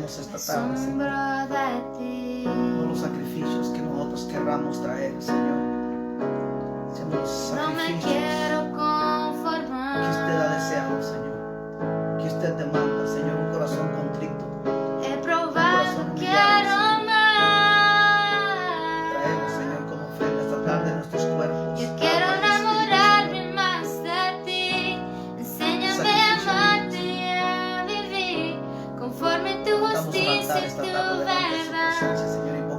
pedimos esta tarde, Señor, por los sacrificios que nosotros querramos traer, Señor. Señor, los sacrificios que usted ha deseado, Señor, que usted demanda, Señor, un corazón contrito, un corazón humillado, Señor. Traemos, Señor, como ofrenda esta tarde nuestros cuerpos. Yo quiero enamorarme más de ti. Enséñame a amarte y a vivir conforme tu justicia y tu verdad.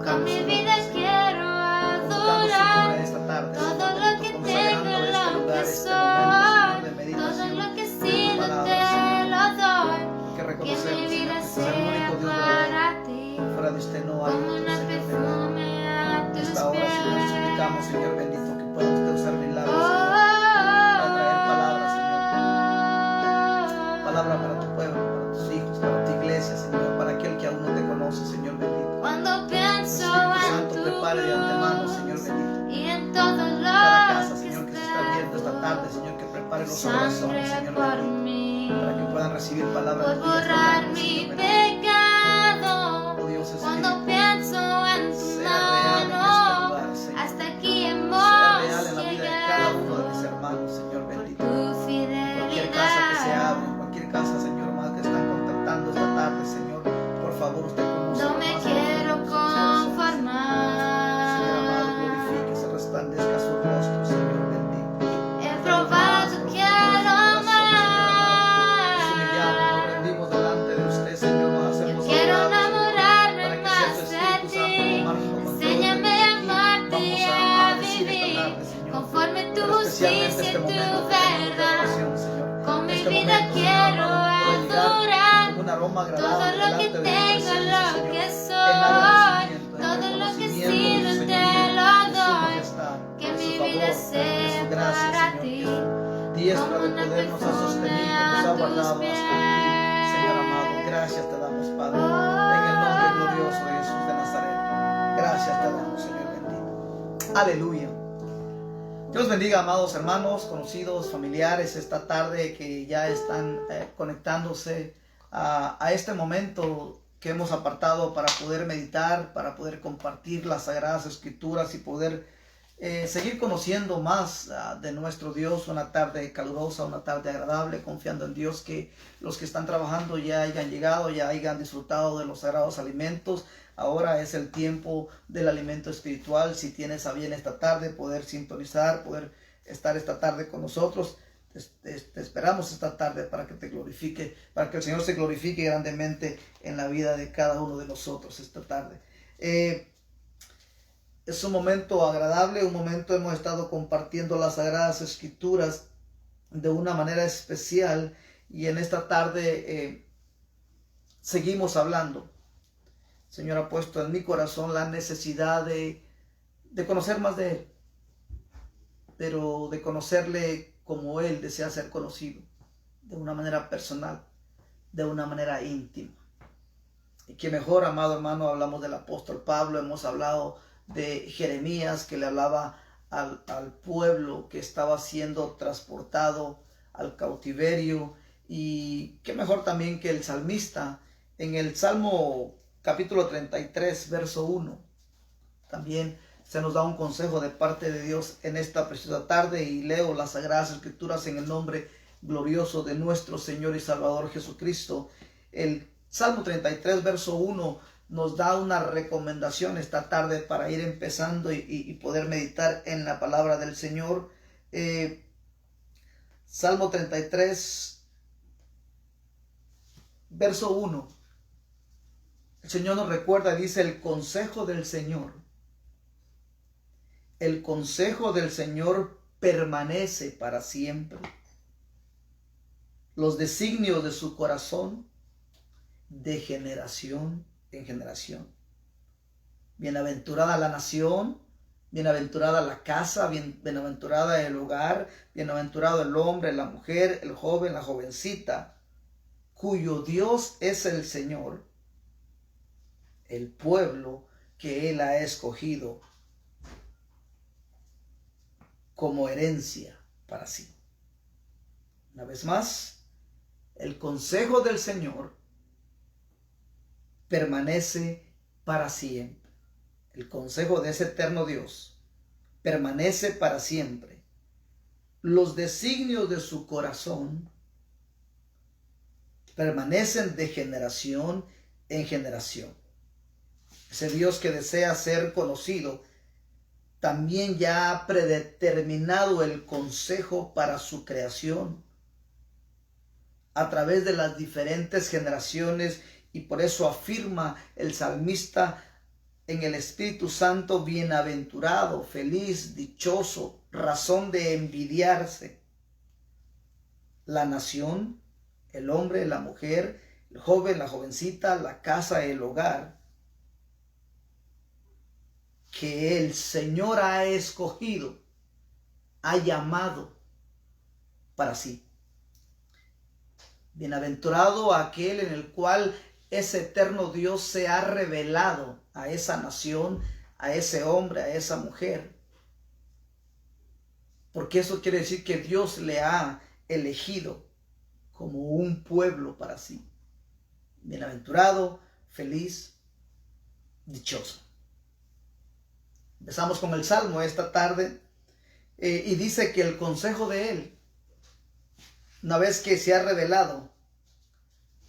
Con mi vida quiero adorar todo lo que tengo, lo que soy, todo lo que he sido te lo doy. Que mi vida sea para ti, Fuera de usted no hay como otro, un Señor bendito. perfume a En tus esta hora, Señor, pies. suplicamos, Señor bendito, que pueda usted usar milagros, Señor, para traer palabras, Señor. Palabra para tu pueblo, para tus hijos, para tu iglesia, Señor, para aquel que aún no te conoce, Señor bendito. Cuando pienso Espíritu en Santo, tu prepare de antemano, luz Señor bendito, y en todo cada casa, lo que Señor, que se está está viendo esta tarde, Señor, que prepare los corazones, sangre Señor por bendito, mí, para que puedan recibir palabras por de ti esta borrar tarde, mi Señor bendito. pecado. Oh Dios Cuando Espíritu, pienso en tu sea real en este mano, lugar, Señor. hasta aquí Sea hemos real en la vida de cada uno de mis llegado hermanos, Señor por bendito. tu Cualquier casa que se fidelidad. abre, cualquier casa, Señor, más que están contactando esta tarde, Señor, por favor, usted conoce No lo me más quiero profundo de sus corazones. conformar. Señor amado, glorifíquese, resplandezca su rostro, Señor bendito. He probado, quiero amar. Nos humillamos, nos rendimos delante de usted, Señor, nos hacemos Quiero a un lado, Señor, enamorarme para que más sea tu de Espíritu ti. Santo tomando control de Enséñame a amarte y aquí. Vamos a a decir esta vivir tarde, Señor, conforme tu pero especialmente justicia y este tu momento que tenemos de verdad. oración, Señor. Con mi Este vida momento, Señor quiero amado, pueda llegar adorar como un aroma todo agradable lo que delante de tu tengo, presencia, lo Señor, que en soy, agradecimiento, en todo lo que he reconocimiento de sido su te señorío, lo de su doy. majestad, Que de mi su vida favor, de sea su gracia, para Señor, ti, que su diestra como de una poder nos ha perfume sostenido, nos a ha tus guardado hasta aquí, Señor amado. Gracias te damos, Padre, en el nombre glorioso de Jesús de Nazaret. Gracias te damos, Señor bendito. Aleluya. Dios bendiga, amados hermanos, conocidos, familiares, esta tarde que ya están conectándose a este momento que hemos apartado para poder meditar, para poder compartir las Sagradas Escrituras y poder seguir conociendo más de nuestro Dios. Una tarde calurosa, una tarde agradable, confiando en Dios que los que están trabajando ya hayan llegado, ya hayan disfrutado de los sagrados alimentos. Ahora es el tiempo del alimento espiritual. Si tienes a bien esta tarde poder sintonizar, poder estar esta tarde con nosotros, te esperamos esta tarde para que te glorifique, para que el Señor se glorifique grandemente en la vida de cada uno de nosotros esta tarde. Es un momento agradable, un momento hemos estado compartiendo las Sagradas Escrituras de una manera especial, y en esta tarde seguimos hablando. El Señor ha puesto en mi corazón la necesidad de conocer más de Él, pero de conocerle como Él desea ser conocido, de una manera personal, de una manera íntima. Y que mejor, amado hermano, hablamos del apóstol Pablo, hemos hablado de Jeremías, que le hablaba al pueblo que estaba siendo transportado al cautiverio, y qué mejor también que el salmista en el Salmo capítulo 33, verso 1. También se nos da un consejo de parte de Dios en esta preciosa tarde, y leo las Sagradas Escrituras en el nombre glorioso de nuestro Señor y Salvador Jesucristo. El Salmo 33, verso 1 nos da una recomendación esta tarde para ir empezando y poder meditar en la palabra del Señor. Salmo 33, verso 1. El Señor nos recuerda, dice: el consejo del Señor. El consejo del Señor permanece para siempre. Los designios de su corazón de generación en generación. Bienaventurada la nación, bienaventurada la casa, bienaventurada el hogar, bienaventurado el hombre, la mujer, el joven, la jovencita, cuyo Dios es el Señor, el pueblo que Él ha escogido como herencia para sí. Una vez más, el consejo del Señor permanece para siempre. El consejo de ese eterno Dios permanece para siempre. Los designios de su corazón permanecen de generación en generación. Ese Dios que desea ser conocido también ya ha predeterminado el consejo para su creación a través de las diferentes generaciones, y por eso afirma el salmista en el Espíritu Santo: bienaventurado, feliz, dichoso, razón de envidiarse. La nación, el hombre, la mujer, el joven, la jovencita, la casa, el hogar, que el Señor ha escogido, ha llamado para sí. Bienaventurado aquel en el cual ese eterno Dios se ha revelado a esa nación, a ese hombre, a esa mujer. Porque eso quiere decir que Dios le ha elegido como un pueblo para sí. Bienaventurado, feliz, dichoso. Empezamos con el Salmo esta tarde y dice que el consejo de Él, una vez que se ha revelado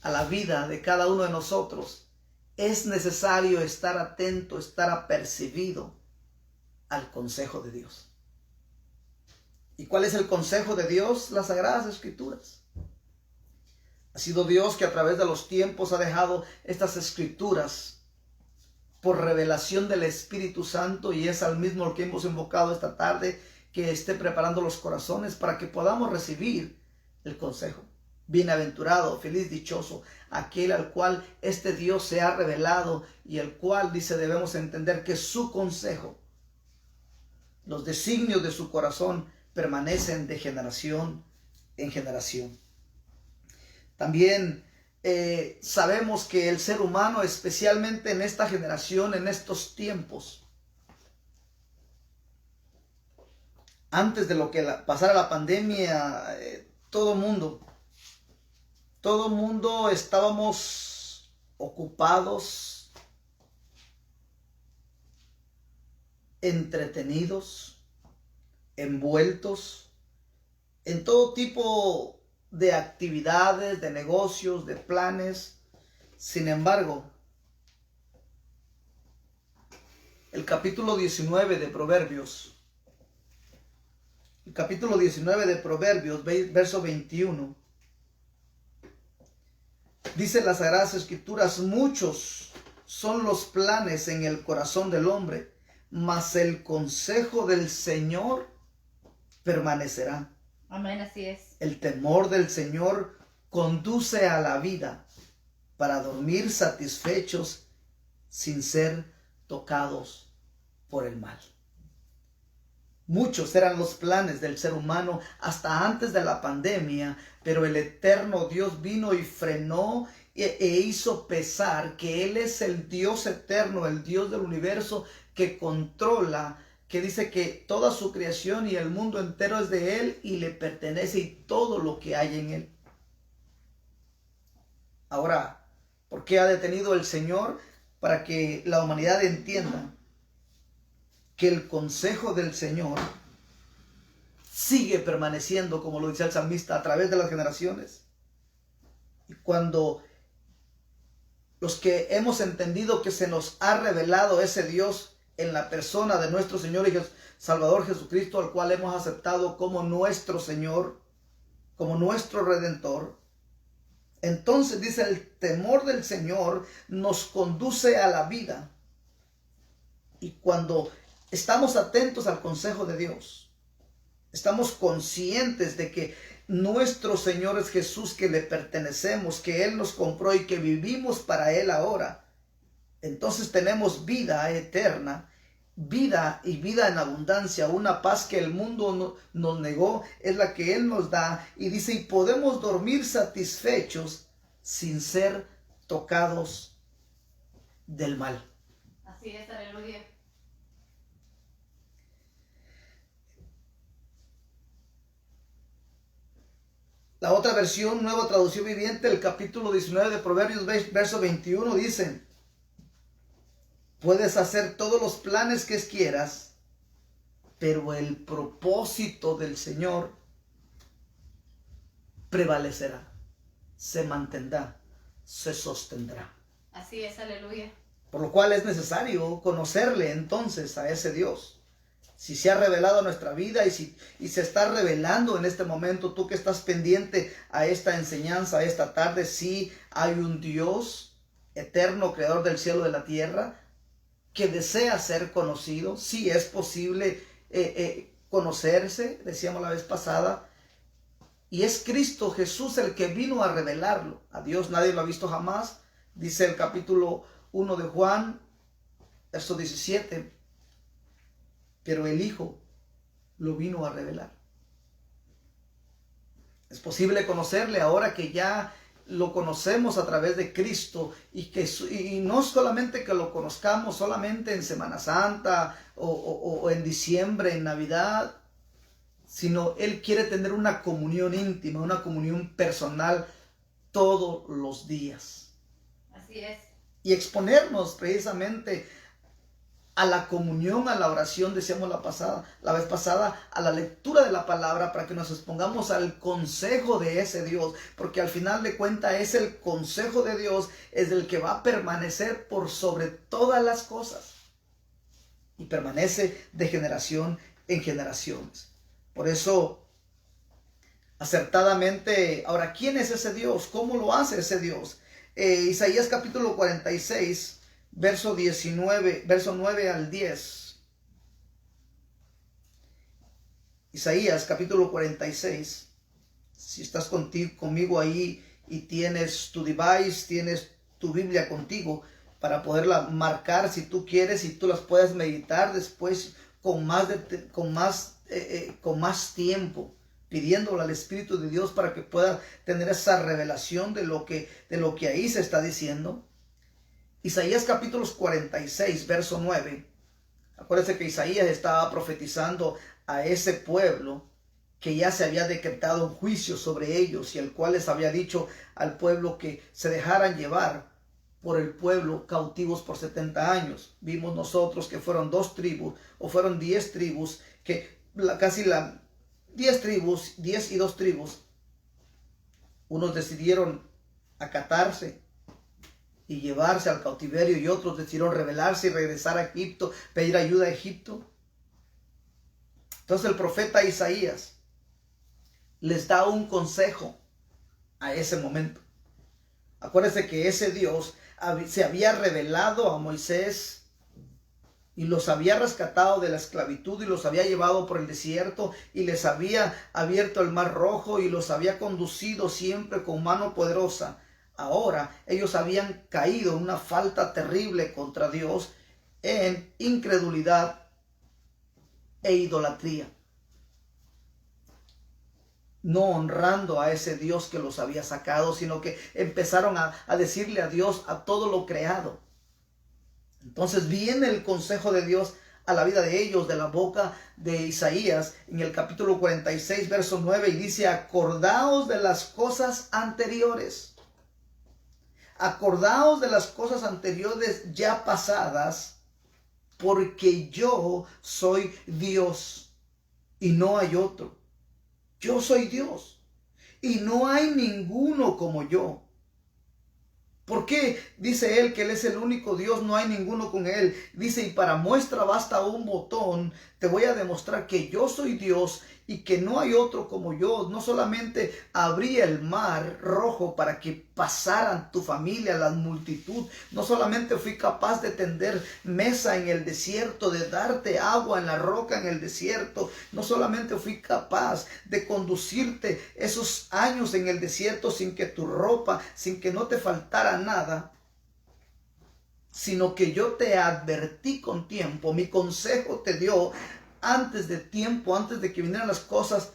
a la vida de cada uno de nosotros, es necesario estar atento, estar apercibido al consejo de Dios. ¿Y cuál es el consejo de Dios? Las Sagradas Escrituras. Ha sido Dios que a través de los tiempos ha dejado estas Escrituras por revelación del Espíritu Santo, y es al mismo lo que hemos invocado esta tarde, que esté preparando los corazones para que podamos recibir el consejo. Bienaventurado, feliz, dichoso, aquel al cual este Dios se ha revelado y el cual, dice, debemos entender que su consejo, los designios de su corazón permanecen de generación en generación. También sabemos que el ser humano, especialmente en esta generación, en estos tiempos, antes de lo que pasara la pandemia, todo mundo estábamos ocupados, entretenidos, envueltos en todo tipo de actividades, de negocios, de planes. Sin embargo, el capítulo 19 de Proverbios, verso 21, dice las Sagradas Escrituras: muchos son los planes en el corazón del hombre, mas el consejo del Señor permanecerá. Amén, así es. El temor del Señor conduce a la vida, para dormir satisfechos sin ser tocados por el mal. Muchos eran los planes del ser humano hasta antes de la pandemia, pero el eterno Dios vino y frenó e hizo pesar que Él es el Dios eterno, el Dios del universo, que controla, que dice que toda su creación y el mundo entero es de Él y le pertenece, y todo lo que hay en Él. Ahora, ¿por qué ha detenido el Señor? Para que la humanidad entienda que el consejo del Señor sigue permaneciendo, como lo dice el salmista, a través de las generaciones. Y cuando los que hemos entendido que se nos ha revelado ese Dios en la persona de nuestro Señor y Salvador Jesucristo, al cual hemos aceptado como nuestro Señor, como nuestro Redentor, entonces dice, el temor del Señor nos conduce a la vida. Y cuando estamos atentos al consejo de Dios, estamos conscientes de que nuestro Señor es Jesús, que le pertenecemos, que Él nos compró y que vivimos para Él ahora, entonces tenemos vida eterna, vida y vida en abundancia. Una paz que el mundo nos negó es la que Él nos da, y dice, y podemos dormir satisfechos sin ser tocados del mal. Así es, aleluya. La otra versión, Nueva Traducción Viviente, el capítulo 19 de Proverbios, verso 21, dice: Puedes hacer todos los planes que quieras, pero el propósito del Señor prevalecerá, se mantendrá, se sostendrá. Así es, aleluya. Por lo cual es necesario conocerle entonces a ese Dios. Si se ha revelado a nuestra vida y se está revelando en este momento, tú que estás pendiente a esta enseñanza, a esta tarde, sí hay un Dios eterno, creador del cielo y de la tierra, que desea ser conocido. Sí es posible conocerse, decíamos la vez pasada, y es Cristo Jesús el que vino a revelarlo. A Dios nadie lo ha visto jamás, dice el capítulo 1 de Juan, verso 17. Pero el Hijo lo vino a revelar. Es posible conocerle ahora que ya lo conocemos a través de Cristo, y no solamente que lo conozcamos solamente en Semana Santa o en diciembre, en Navidad, sino Él quiere tener una comunión íntima, una comunión personal todos los días. Así es. Y exponernos precisamente a la comunión, a la oración, decíamos la vez pasada, a la lectura de la palabra, para que nos expongamos al consejo de ese Dios, porque al final de cuentas es el consejo de Dios, es el que va a permanecer por sobre todas las cosas, y permanece de generación en generaciones. Por eso, acertadamente, ahora, ¿quién es ese Dios? ¿Cómo lo hace ese Dios? Isaías capítulo 46, verso 9 al 10. Isaías capítulo 46. Si estás conmigo ahí y tienes tu device, tienes tu Biblia contigo, para poderla marcar si tú quieres, y tú las puedas meditar después con más tiempo, pidiéndole al Espíritu de Dios para que pueda tener esa revelación de lo que ahí se está diciendo. Isaías capítulo 46, verso 9. Acuérdense que Isaías estaba profetizando a ese pueblo que ya se había decretado un juicio sobre ellos, y el cual les había dicho al pueblo que se dejaran llevar por el pueblo cautivos por 70 años. Vimos nosotros que fueron 2 tribus, o fueron 10 tribus, que 10 y 2 tribus, unos decidieron acatarse y llevarse al cautiverio, y otros decidieron rebelarse y regresar a Egipto, pedir ayuda a Egipto. Entonces el profeta Isaías les da un consejo a ese momento. Acuérdense que ese Dios se había revelado a Moisés y los había rescatado de la esclavitud y los había llevado por el desierto y les había abierto el mar rojo y los había conducido siempre con mano poderosa. Ahora ellos habían caído en una falta terrible contra Dios, en incredulidad e idolatría, no honrando a ese Dios que los había sacado, sino que empezaron a decirle a Dios a todo lo creado. Entonces viene el consejo de Dios a la vida de ellos, de la boca de Isaías, en el capítulo 46, verso 9, y dice: acordaos de las cosas anteriores. Acordaos de las cosas anteriores ya pasadas, porque yo soy Dios y no hay otro. Yo soy Dios y no hay ninguno como yo. ¿Por qué? Dice él que él es el único Dios, no hay ninguno con él. Dice: y para muestra basta un botón, te voy a demostrar que yo soy Dios y que no hay otro como yo. No solamente abrí el mar rojo para que pasaran tu familia, la multitud. No solamente fui capaz de tender mesa en el desierto, de darte agua en la roca en el desierto. No solamente fui capaz de conducirte esos años en el desierto sin que tu ropa, sin que no te faltara nada, sino que yo te advertí con tiempo. Mi consejo te dio antes de tiempo, antes de que vinieran las cosas.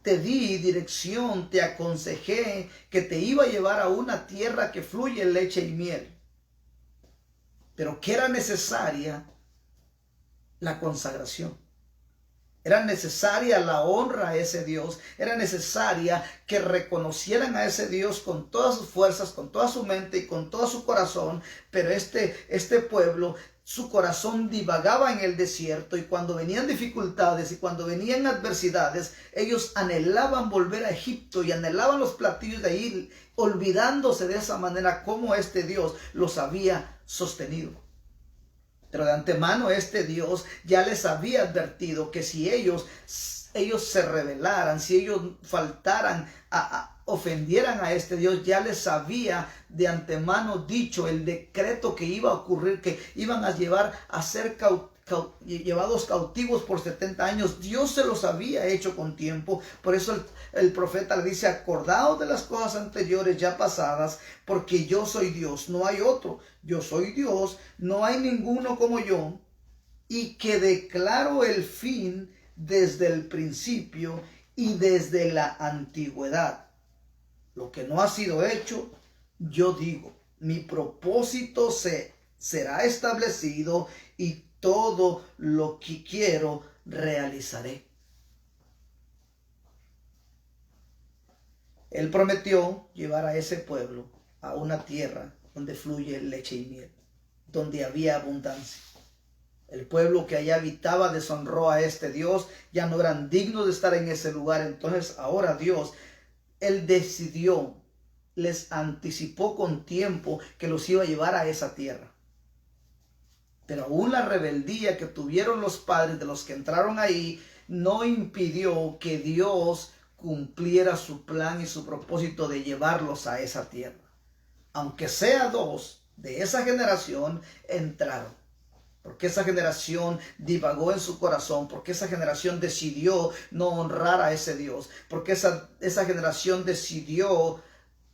Te di dirección, te aconsejé que te iba a llevar a una tierra que fluye leche y miel, pero que era necesaria la consagración. Era necesaria la honra a ese Dios. Era necesaria que reconocieran a ese Dios con todas sus fuerzas, con toda su mente y con todo su corazón. Pero este pueblo su corazón divagaba en el desierto, y cuando venían dificultades y cuando venían adversidades, ellos anhelaban volver a Egipto y anhelaban los platillos de ahí, olvidándose de esa manera cómo este Dios los había sostenido. Pero de antemano este Dios ya les había advertido que si ellos se rebelaran, si ellos faltaran, ofendieran a este Dios, ya les había de antemano dicho el decreto que iba a ocurrir, que iban a llevar a ser llevados cautivos por 70 años. Dios se los había hecho con tiempo. Por eso el profeta le dice: acordaos de las cosas anteriores ya pasadas, porque yo soy Dios, no hay otro. Yo soy Dios, no hay ninguno como yo, y que declaro el fin desde el principio y desde la antigüedad. Lo que no ha sido hecho, yo digo, mi propósito será establecido, y todo lo que quiero realizaré. Él prometió llevar a ese pueblo a una tierra donde fluye leche y miel, donde había abundancia. El pueblo que allá habitaba deshonró a este Dios, ya no eran dignos de estar en ese lugar. Entonces ahora Dios, Él decidió, les anticipó con tiempo que los iba a llevar a esa tierra. Pero aún la rebeldía que tuvieron los padres de los que entraron ahí no impidió que Dios cumpliera su plan y su propósito de llevarlos a esa tierra. Aunque sea 2 de esa generación entraron. Porque esa generación divagó en su corazón, porque esa generación decidió no honrar a ese Dios, porque esa generación decidió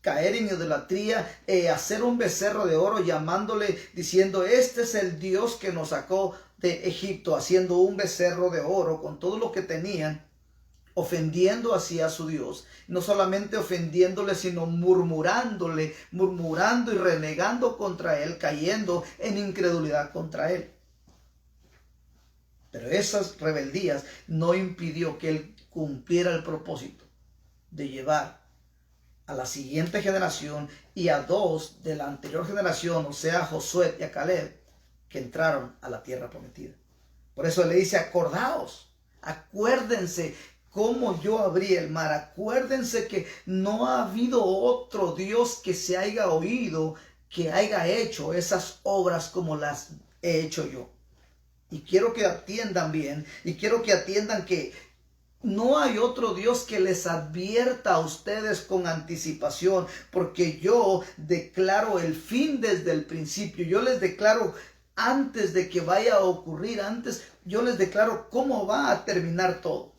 caer en idolatría, hacer un becerro de oro, llamándole, diciendo: este es el Dios que nos sacó de Egipto, haciendo un becerro de oro con todo lo que tenían, ofendiendo así a su Dios. No solamente ofendiéndole, sino murmurando y renegando contra Él, cayendo en incredulidad contra Él. Pero esas rebeldías no impidió que Él cumpliera el propósito de llevar a la siguiente generación y a 2 de la anterior generación, o sea, a Josué y a Caleb, que entraron a la tierra prometida. Por eso le dice: acordaos, acuérdense cómo yo abrí el mar, acuérdense que no ha habido otro Dios que se haya oído, que haya hecho esas obras como las he hecho yo. Y quiero que atiendan bien, y quiero que atiendan que no hay otro Dios que les advierta a ustedes con anticipación, porque yo declaro el fin desde el principio. Yo les declaro antes de que vaya a ocurrir, yo les declaro cómo va a terminar todo.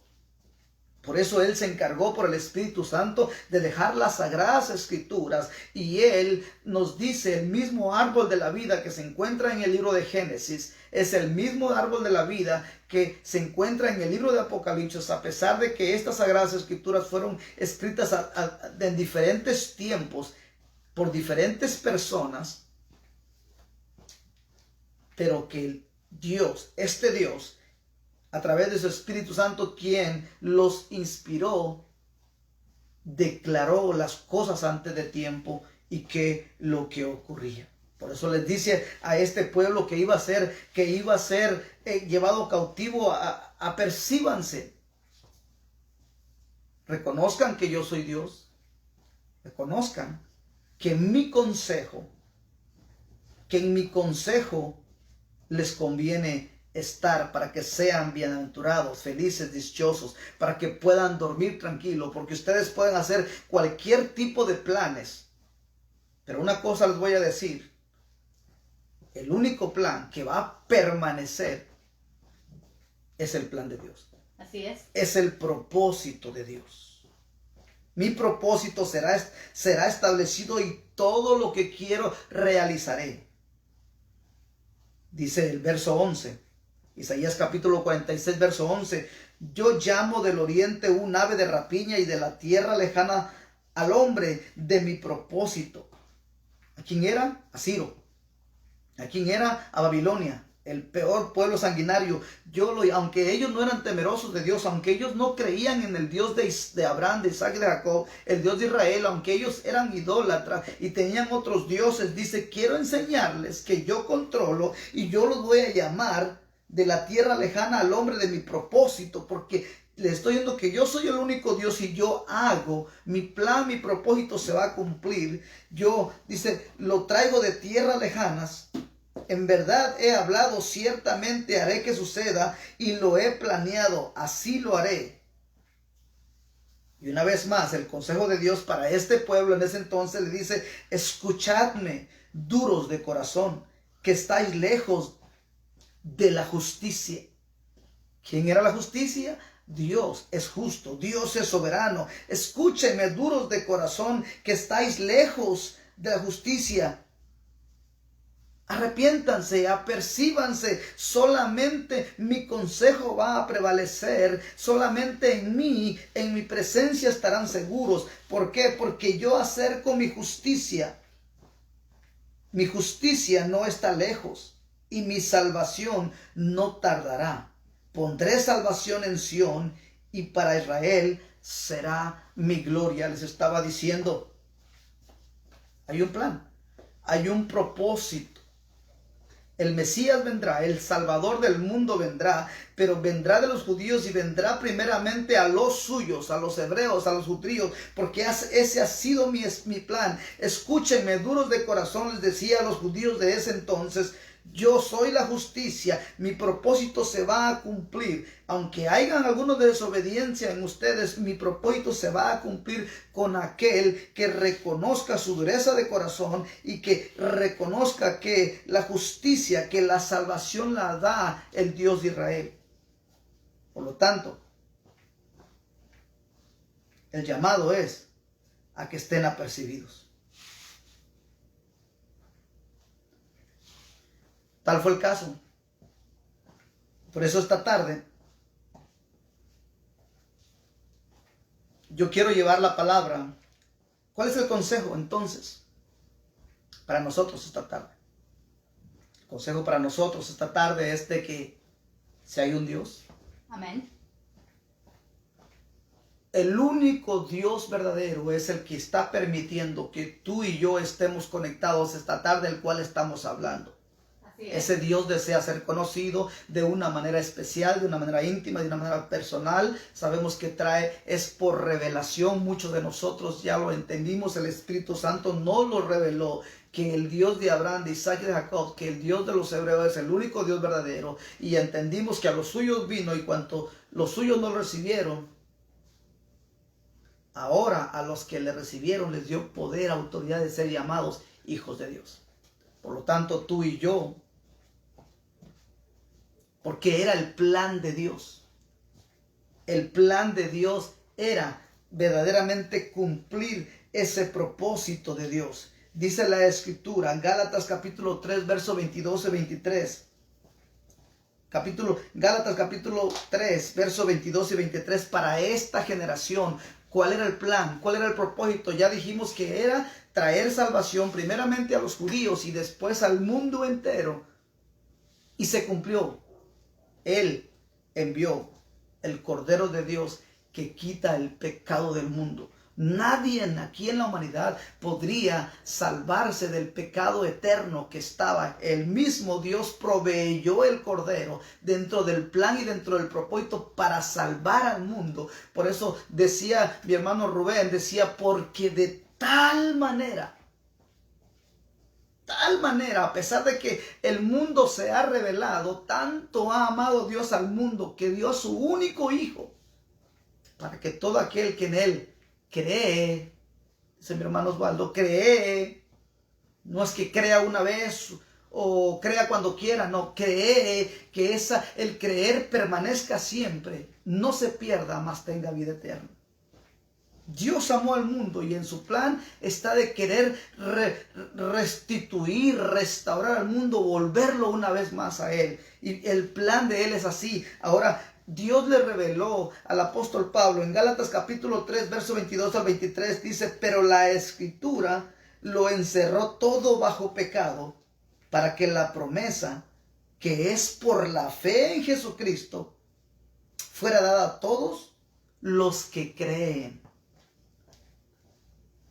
Por eso Él se encargó por el Espíritu Santo de dejar las Sagradas Escrituras, y Él nos dice: el mismo árbol de la vida que se encuentra en el libro de Génesis es el mismo árbol de la vida que se encuentra en el libro de Apocalipsis, a pesar de que estas Sagradas Escrituras fueron escritas en diferentes tiempos por diferentes personas, pero que Dios, este Dios, a través de su Espíritu Santo, quien los inspiró, declaró las cosas antes de tiempo y que lo que ocurría. Por eso les dice a este pueblo que iba a ser llevado cautivo: apercíbanse. Reconozcan que yo soy Dios. Reconozcan que en mi consejo les conviene estar, para que sean bienaventurados, felices, dichosos, para que puedan dormir tranquilo, porque ustedes pueden hacer cualquier tipo de planes. Pero una cosa les voy a decir: el único plan que va a permanecer es el plan de Dios. Así es. Es el propósito de Dios. Mi propósito será establecido, y todo lo que quiero realizaré. Dice el verso 11. Isaías capítulo 46, verso 11. Yo llamo del oriente un ave de rapiña, y de la tierra lejana al hombre de mi propósito. ¿A quién era? A Ciro. ¿A quién era? A Babilonia. el peor pueblo sanguinario. Aunque ellos no eran temerosos de Dios, aunque ellos no creían en el Dios de Abraham, de Isaac y de Jacob, el Dios de Israel, aunque ellos eran idólatras y tenían otros dioses, dice, quiero enseñarles que yo controlo y yo los voy a llamar de la tierra lejana al hombre de mi propósito, porque le estoy diciendo que yo soy el único Dios y yo hago, mi plan, mi propósito se va a cumplir. Yo, dice, lo traigo de tierras lejanas. En verdad he hablado, ciertamente haré que suceda y lo he planeado, así lo haré. Y una vez más, el consejo de Dios para este pueblo en ese entonces le dice, escuchadme, duros de corazón, que estáis lejos de la justicia. ¿Quién era la justicia? Dios es justo, Dios es soberano. Escúchenme, duros de corazón, que estáis lejos de la justicia. Arrepiéntanse, apercíbanse, solamente mi consejo va a prevalecer, solamente en mí, en mi presencia estarán seguros. ¿Por qué? Porque yo acerco mi justicia no está lejos y mi salvación no tardará. Pondré salvación en Sión y para Israel será mi gloria. Les estaba diciendo, hay un plan, hay un propósito. El Mesías vendrá, el Salvador del mundo vendrá, pero vendrá de los judíos y vendrá primeramente a los suyos, a los hebreos, a los judíos, porque ese ha sido mi plan. Escúchenme, duros de corazón, les decía a los judíos de ese entonces, yo soy la justicia, mi propósito se va a cumplir. Aunque hayan algunos de desobediencia en ustedes, mi propósito se va a cumplir con aquel que reconozca su dureza de corazón y que reconozca que la justicia, que la salvación la da el Dios de Israel. Por lo tanto, el llamado es a que estén apercibidos. Tal fue el caso. Por eso esta tarde yo quiero llevar la palabra. ¿Cuál es el consejo entonces para nosotros esta tarde? El consejo para nosotros esta tarde es de que si hay un Dios. Amén. El único Dios verdadero es el que está permitiendo que tú y yo estemos conectados esta tarde, el cual estamos hablando. Ese Dios desea ser conocido de una manera especial, de una manera íntima, de una manera personal. Sabemos que es por revelación. Muchos de nosotros ya lo entendimos. El Espíritu Santo nos lo reveló, que el Dios de Abraham, de Isaac y de Jacob, que el Dios de los hebreos es el único Dios verdadero. Y entendimos que a los suyos vino y cuanto los suyos no lo recibieron, ahora a los que le recibieron les dio poder, autoridad de ser llamados hijos de Dios. Por lo tanto, tú y yo, porque era el plan de Dios. El plan de Dios era verdaderamente cumplir ese propósito de Dios. Dice la Escritura en Gálatas capítulo 3, verso 22 y 23. Gálatas capítulo 3, verso 22 y 23. Para esta generación, ¿cuál era el plan? ¿Cuál era el propósito? Ya dijimos que era traer salvación primeramente a los judíos y después al mundo entero. Y se cumplió. Él envió el Cordero de Dios que quita el pecado del mundo. Nadie aquí en la humanidad podría salvarse del pecado eterno que estaba. El mismo Dios proveyó el Cordero dentro del plan y dentro del propósito para salvar al mundo. Por eso decía mi hermano Rubén, decía, porque de tal manera, a pesar de que el mundo se ha revelado, tanto ha amado Dios al mundo que dio a su único Hijo, para que todo aquel que en Él cree, dice mi hermano Osvaldo, cree, no es que crea una vez o crea cuando quiera, no, cree que el creer permanezca siempre, no se pierda, mas tenga vida eterna. Dios amó al mundo y en su plan está de querer restituir, restaurar al mundo, volverlo una vez más a Él. Y el plan de Él es así. Ahora, Dios le reveló al apóstol Pablo en Gálatas capítulo 3, verso 22 al 23, dice, pero la Escritura lo encerró todo bajo pecado, para que la promesa que es por la fe en Jesucristo, fuera dada a todos los que creen.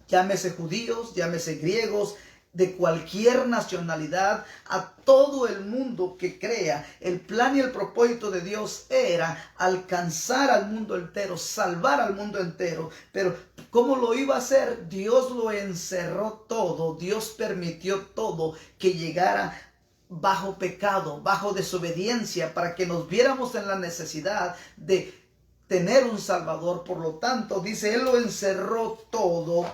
Llámese judíos, llámese griegos, de cualquier nacionalidad, a todo el mundo que crea. El plan y el propósito de Dios era alcanzar al mundo entero, salvar al mundo entero. Pero ¿cómo lo iba a hacer? Dios lo encerró todo, Dios permitió todo que llegara bajo pecado, bajo desobediencia, para que nos viéramos en la necesidad de tener un Salvador. Por lo tanto, dice, Él lo encerró todo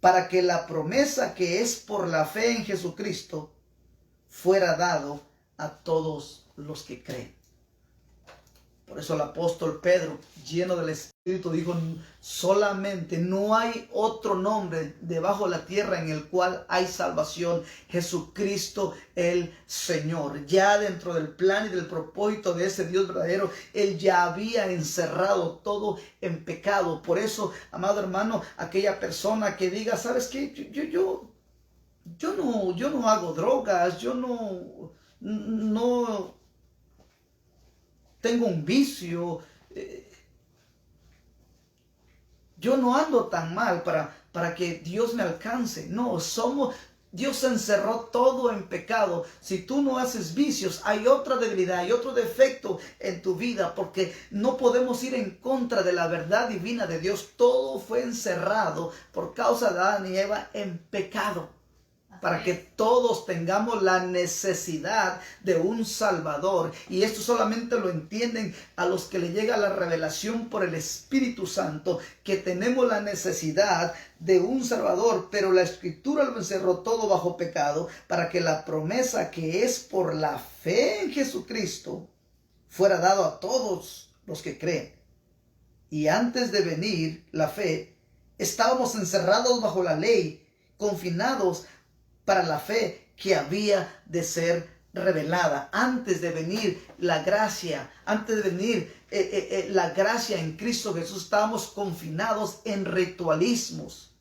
para que la promesa que es por la fe en Jesucristo fuera dado a todos los que creen. Por eso el apóstol Pedro, lleno del Espíritu, dijo, solamente no hay otro nombre debajo de la tierra en el cual hay salvación, Jesucristo el Señor. Ya dentro del plan y del propósito de ese Dios verdadero, Él ya había encerrado todo en pecado. Por eso, amado hermano, aquella persona que diga, ¿sabes qué? Yo no hago drogas, yo no tengo un vicio, yo no ando tan mal para que Dios me alcance. No, Dios encerró todo en pecado. Si tú no haces vicios, hay otra debilidad, hay otro defecto en tu vida, porque no podemos ir en contra de la verdad divina de Dios. Todo fue encerrado por causa de Adán y Eva en pecado, para que todos tengamos la necesidad de un Salvador. Y esto solamente lo entienden a los que le llega la revelación por el Espíritu Santo, que tenemos la necesidad de un Salvador. Pero la Escritura lo encerró todo bajo pecado, para que la promesa que es por la fe en Jesucristo fuera dado a todos los que creen. Y antes de venir la fe, estábamos encerrados bajo la ley, confinados para la fe que había de ser revelada. Antes de venir la gracia, antes de venir la gracia en Cristo Jesús, estábamos confinados en ritualismos,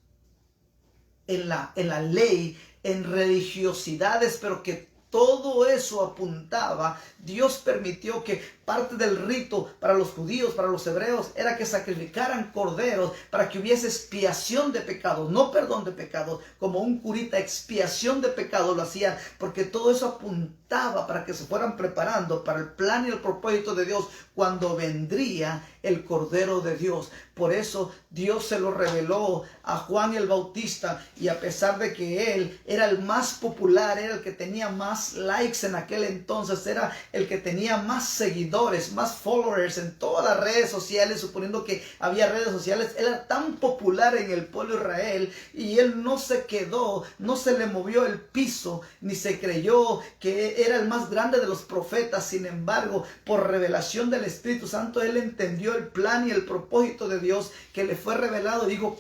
en la ley, en religiosidades, pero que todo eso apuntaba. Dios permitió que parte del rito para los judíos, para los hebreos, era que sacrificaran corderos para que hubiese expiación de pecados, no perdón de pecados, como un curita, expiación de pecados lo hacían, porque todo eso apuntaba para que se fueran preparando para el plan y el propósito de Dios cuando vendría el Cordero de Dios. Por eso Dios se lo reveló a Juan el Bautista, y a pesar de que él era el más popular, era el que tenía más likes en aquel entonces, era el que tenía más seguidores, más followers en todas las redes sociales, suponiendo que había redes sociales, él era tan popular en el pueblo de Israel, y él no se quedó, no se le movió el piso, ni se creyó que era el más grande de los profetas. Sin embargo, por revelación del Espíritu Santo, él entendió el plan y el propósito de Dios que le fue revelado. Dijo,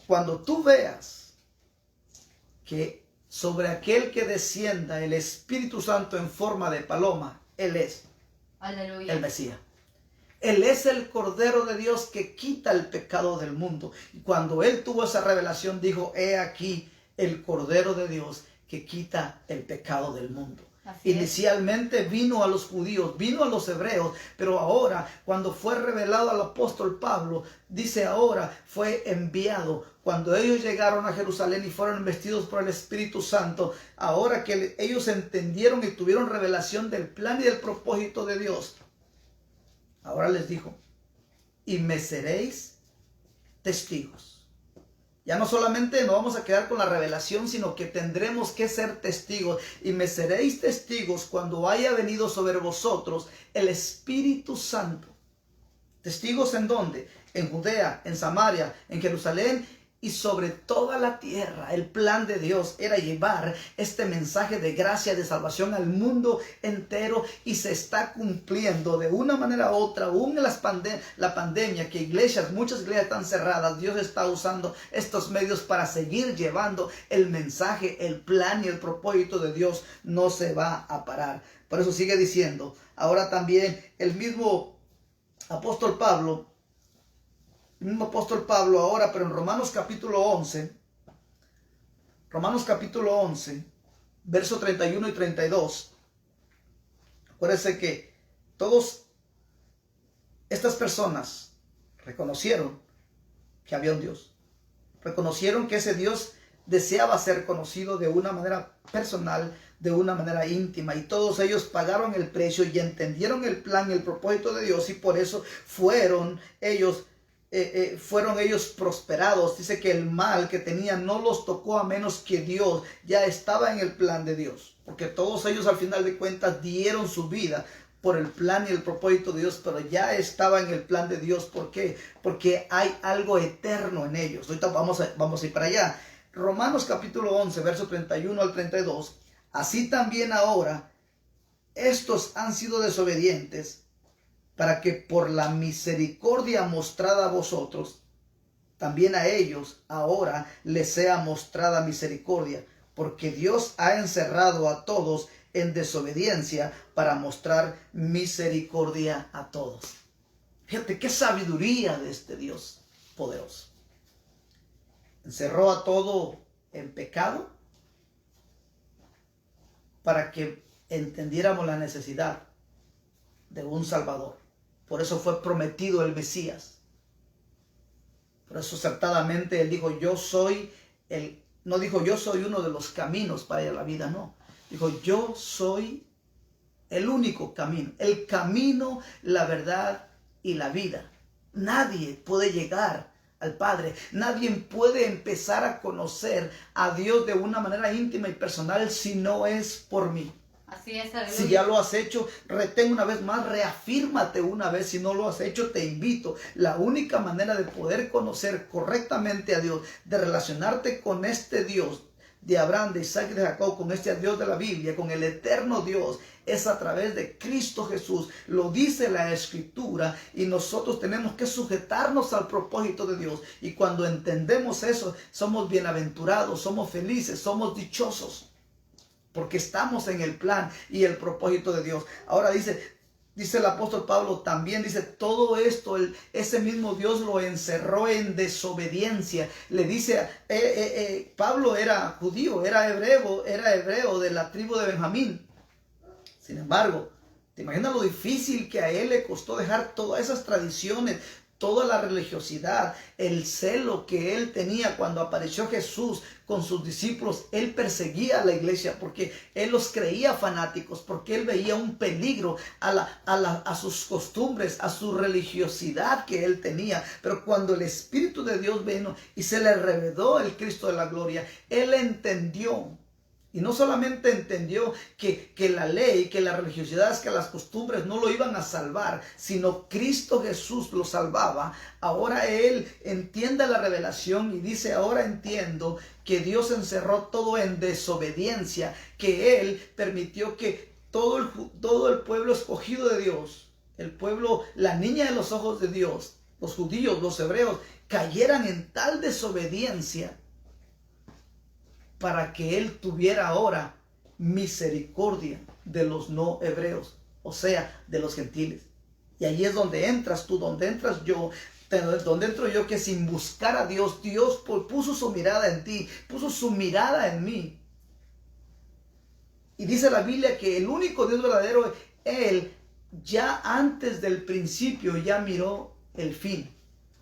cuando tú veas que sobre aquel que descienda el Espíritu Santo en forma de paloma, Él es el Mesías. Él es el Cordero de Dios que quita el pecado del mundo. Y cuando él tuvo esa revelación, dijo, he aquí el Cordero de Dios que quita el pecado del mundo. Inicialmente vino a los judíos, vino a los hebreos, pero ahora, cuando fue revelado al apóstol Pablo, dice ahora fue enviado. Cuando ellos llegaron a Jerusalén y fueron investidos por el Espíritu Santo, ahora que ellos entendieron y tuvieron revelación del plan y del propósito de Dios, ahora les dijo, y me seréis testigos. Ya no solamente nos vamos a quedar con la revelación, sino que tendremos que ser testigos. Y me seréis testigos cuando haya venido sobre vosotros el Espíritu Santo. ¿Testigos en dónde? En Judea, en Samaria, en Jerusalén y sobre toda la tierra. El plan de Dios era llevar este mensaje de gracia, de salvación al mundo entero, y se está cumpliendo de una manera u otra. Aún en la pandemia, que muchas iglesias están cerradas, Dios está usando estos medios para seguir llevando el mensaje. El plan y el propósito de Dios no se va a parar. Por eso sigue diciendo, ahora también el mismo apóstol Pablo, ahora, pero en Romanos capítulo 11, verso 31 y 32, Acuérdense que todas estas personas reconocieron que había un Dios. Reconocieron que ese Dios deseaba ser conocido de una manera personal, de una manera íntima, y todos ellos pagaron el precio y entendieron el plan y el propósito de Dios, y por eso fueron ellos prosperados. Dice que el mal que tenían no los tocó, a menos que Dios ya estaba en el plan de Dios, porque todos ellos al final de cuentas dieron su vida por el plan y el propósito de Dios, pero ya estaba en el plan de Dios. ¿Por qué? Porque hay algo eterno en ellos. Ahorita vamos a ir para allá. Romanos capítulo 11, verso 31 al 32. Así también ahora estos han sido desobedientes, para que por la misericordia mostrada a vosotros, también a ellos ahora les sea mostrada misericordia, porque Dios ha encerrado a todos en desobediencia para mostrar misericordia a todos. Fíjate qué sabiduría de este Dios poderoso. Encerró a todo en pecado para que entendiéramos la necesidad de un Salvador. Por eso fue prometido el Mesías. Por eso acertadamente él dijo, no dijo yo soy uno de los caminos para ir a la vida, no. Dijo, yo soy el único camino, el camino, la verdad y la vida. Nadie puede llegar al Padre, nadie puede empezar a conocer a Dios de una manera íntima y personal si no es por mí. Así es, aleluya. Si ya lo has hecho, retén una vez más, reafírmate una vez. Si no lo has hecho, te invito. La única manera de poder conocer correctamente a Dios, de relacionarte con este Dios de Abraham, de Isaac y de Jacob, con este Dios de la Biblia, con el eterno Dios, es a través de Cristo Jesús. Lo dice la Escritura, y nosotros tenemos que sujetarnos al propósito de Dios. Y cuando entendemos eso, somos bienaventurados, somos felices, somos dichosos, porque estamos en el plan y el propósito de Dios. Ahora dice el apóstol Pablo también, dice, todo esto, ese mismo Dios lo encerró en desobediencia. Le dice, Pablo era judío, era hebreo de la tribu de Benjamín. Sin embargo, ¿te imaginas lo difícil que a él le costó dejar todas esas tradiciones, toda la religiosidad, el celo que él tenía cuando apareció Jesús con sus discípulos? Él perseguía a la iglesia porque él los creía fanáticos, porque él veía un peligro a sus costumbres, a su religiosidad que él tenía. Pero cuando el Espíritu de Dios vino y se le reveló el Cristo de la gloria, él entendió. Y no solamente entendió que la ley, que la religiosidad, que las costumbres no lo iban a salvar, sino Cristo Jesús lo salvaba. Ahora él entiende la revelación y dice, ahora entiendo que Dios encerró todo en desobediencia, que él permitió que todo el pueblo escogido de Dios, el pueblo, la niña de los ojos de Dios, los judíos, los hebreos, cayeran en tal desobediencia, para que él tuviera ahora misericordia de los no hebreos, o sea, de los gentiles. Y ahí es donde entras tú, donde entras yo, donde entro yo, que sin buscar a Dios, Dios puso su mirada en ti, puso su mirada en mí. Y dice la Biblia que el único Dios verdadero, él ya antes del principio ya miró el fin.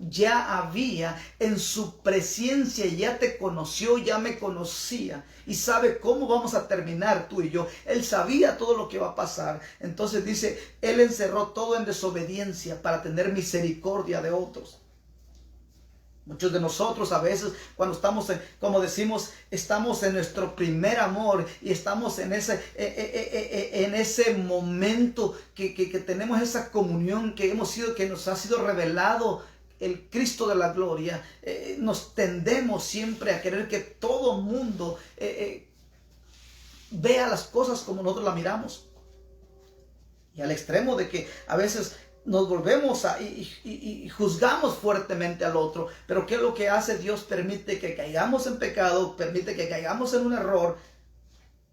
Ya había en su presencia, ya te conoció, ya me conocía y sabe cómo vamos a terminar tú y yo. Él sabía todo lo que va a pasar. Entonces dice, él encerró todo en desobediencia para tener misericordia de otros. Muchos de nosotros a veces cuando estamos, como decimos, estamos en nuestro primer amor y estamos en ese momento que tenemos esa comunión que nos ha sido revelado el Cristo de la gloria, nos tendemos siempre a querer que todo mundo vea las cosas como nosotros las miramos. Y al extremo de que a veces nos volvemos y juzgamos fuertemente al otro. Pero ¿qué es lo que hace Dios? Permite que caigamos en pecado, permite que caigamos en un error,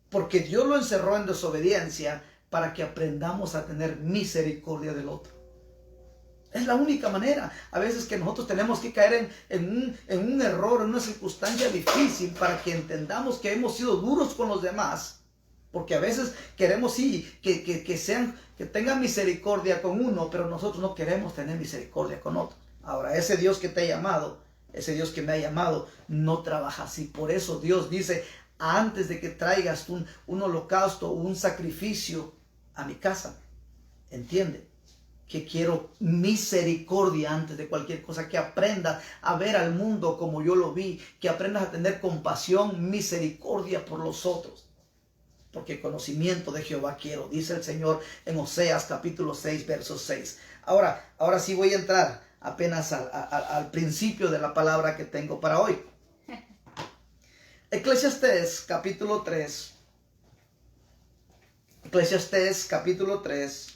porque Dios lo encerró en desobediencia para que aprendamos a tener misericordia del otro. Es la única manera. A veces que nosotros tenemos que caer en un error, en una circunstancia difícil, para que entendamos que hemos sido duros con los demás Porque a veces queremos sí que tengan misericordia con uno, pero nosotros no queremos tener misericordia con otro. Ahora, ese Dios que te ha llamado, ese Dios que me ha llamado, no trabaja así. Por eso Dios dice, antes de que traigas un holocausto o un sacrificio a mi casa, entiende que quiero misericordia antes de cualquier cosa, que aprendas a ver al mundo como yo lo vi, que aprendas a tener compasión, misericordia por los otros. Porque conocimiento de Jehová quiero, dice el Señor en Oseas capítulo 6, verso 6. Ahora sí voy a entrar apenas al principio de la palabra que tengo para hoy. Eclesiastés capítulo 3. Eclesiastés capítulo 3,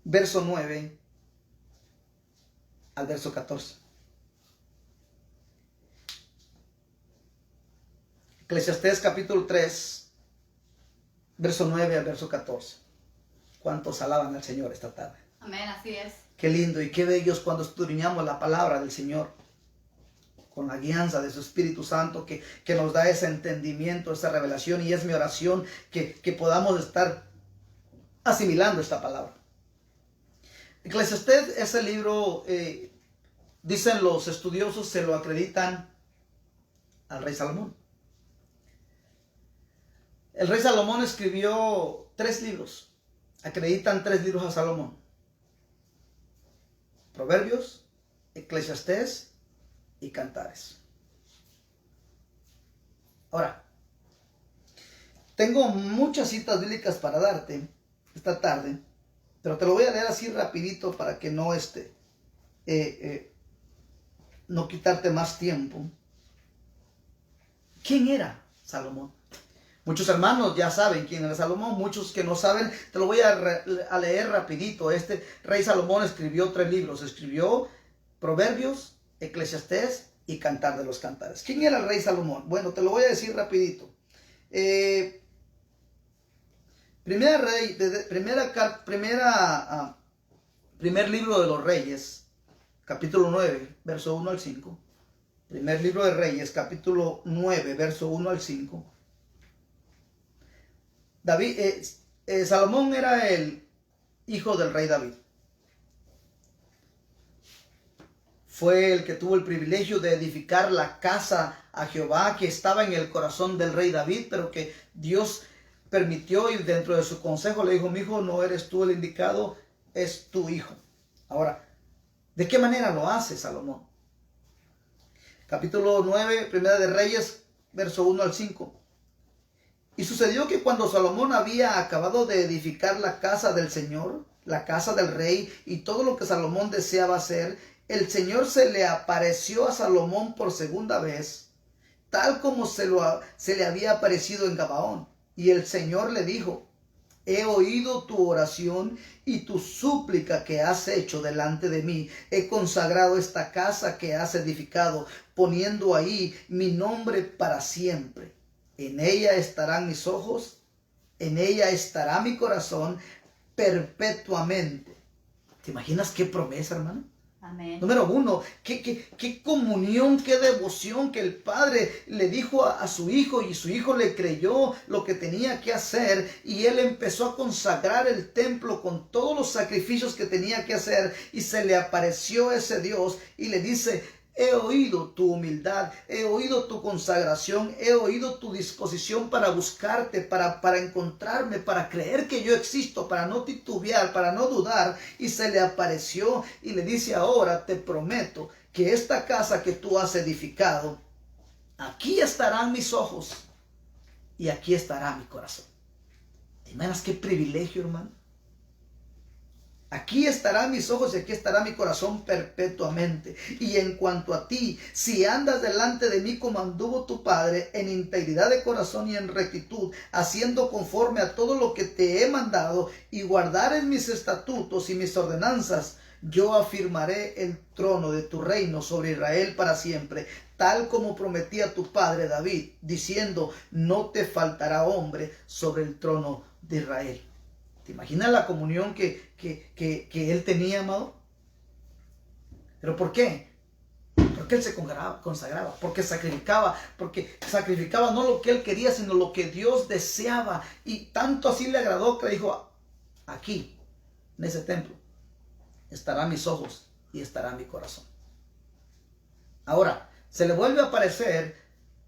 verso 9 al verso 14. Eclesiastés capítulo 3, verso 9 al verso 14. ¿Cuántos alaban al Señor esta tarde? Amén, así es. Qué lindo y qué bello es cuando escudriñamos la palabra del Señor, con la guianza de su Espíritu Santo que nos da ese entendimiento, esa revelación, y es mi oración que podamos estar asimilando esta palabra. Eclesiastés, ese libro, dicen los estudiosos, se lo acreditan al rey Salomón. El rey Salomón escribió 3 libros, acreditan 3 libros a Salomón: Proverbios, Eclesiastés y Cantares. Ahora, tengo muchas citas bíblicas para darte esta tarde, pero te lo voy a leer así rapidito para que no no quitarte más tiempo. ¿Quién era Salomón? Muchos hermanos ya saben quién era Salomón, muchos que no saben, te lo voy a leer rapidito. Este rey Salomón escribió 3 libros, escribió Proverbios, Eclesiastés y Cantar de los Cantares. ¿Quién era el rey Salomón? Bueno, te lo voy a decir rapidito. Primer libro de los Reyes, capítulo 9, verso 1 al 5. Primer libro de Reyes, capítulo 9, verso 1 al 5. Salomón era el hijo del rey David. Fue el que tuvo el privilegio de edificar la casa a Jehová, que estaba en el corazón del rey David, pero que Dios permitió, y dentro de su consejo le dijo: mi hijo, no eres tú el indicado, es tu hijo. Ahora, ¿de qué manera lo hace Salomón? Capítulo 9, Primera de Reyes, verso 1 al 5. Y sucedió que cuando Salomón había acabado de edificar la casa del Señor, la casa del rey, y todo lo que Salomón deseaba hacer, el Señor se le apareció a Salomón por segunda vez, tal como se le había aparecido en Gabaón. Y el Señor le dijo: he oído tu oración y tu súplica que has hecho delante de mí. He consagrado esta casa que has edificado, poniendo ahí mi nombre para siempre. En ella estarán mis ojos, en ella estará mi corazón perpetuamente. ¿Te imaginas qué promesa, hermano? Amén. Número 1, qué comunión, qué devoción que el padre le dijo a su hijo, y su hijo le creyó lo que tenía que hacer, y él empezó a consagrar el templo con todos los sacrificios que tenía que hacer, y se le apareció ese Dios y le dice: he oído tu humildad, he oído tu consagración, he oído tu disposición para buscarte, para encontrarme, para creer que yo existo, para no titubear, para no dudar. Y se le apareció y le dice: ahora te prometo que esta casa que tú has edificado, aquí estarán mis ojos y aquí estará mi corazón. ¿Te imaginas qué privilegio, hermano? Aquí estarán mis ojos y aquí estará mi corazón perpetuamente. Y en cuanto a ti, si andas delante de mí como anduvo tu padre, en integridad de corazón y en rectitud, haciendo conforme a todo lo que te he mandado, y guardares mis estatutos y mis ordenanzas, yo afirmaré el trono de tu reino sobre Israel para siempre, tal como prometí a tu padre David, diciendo: no te faltará hombre sobre el trono de Israel. ¿Te imaginas la comunión que él tenía, amado? ¿Pero por qué? Porque él se consagraba, porque sacrificaba no lo que él quería, sino lo que Dios deseaba. Y tanto así le agradó que le dijo, aquí, en ese templo, estarán mis ojos y estará mi corazón. Ahora, se le vuelve a aparecer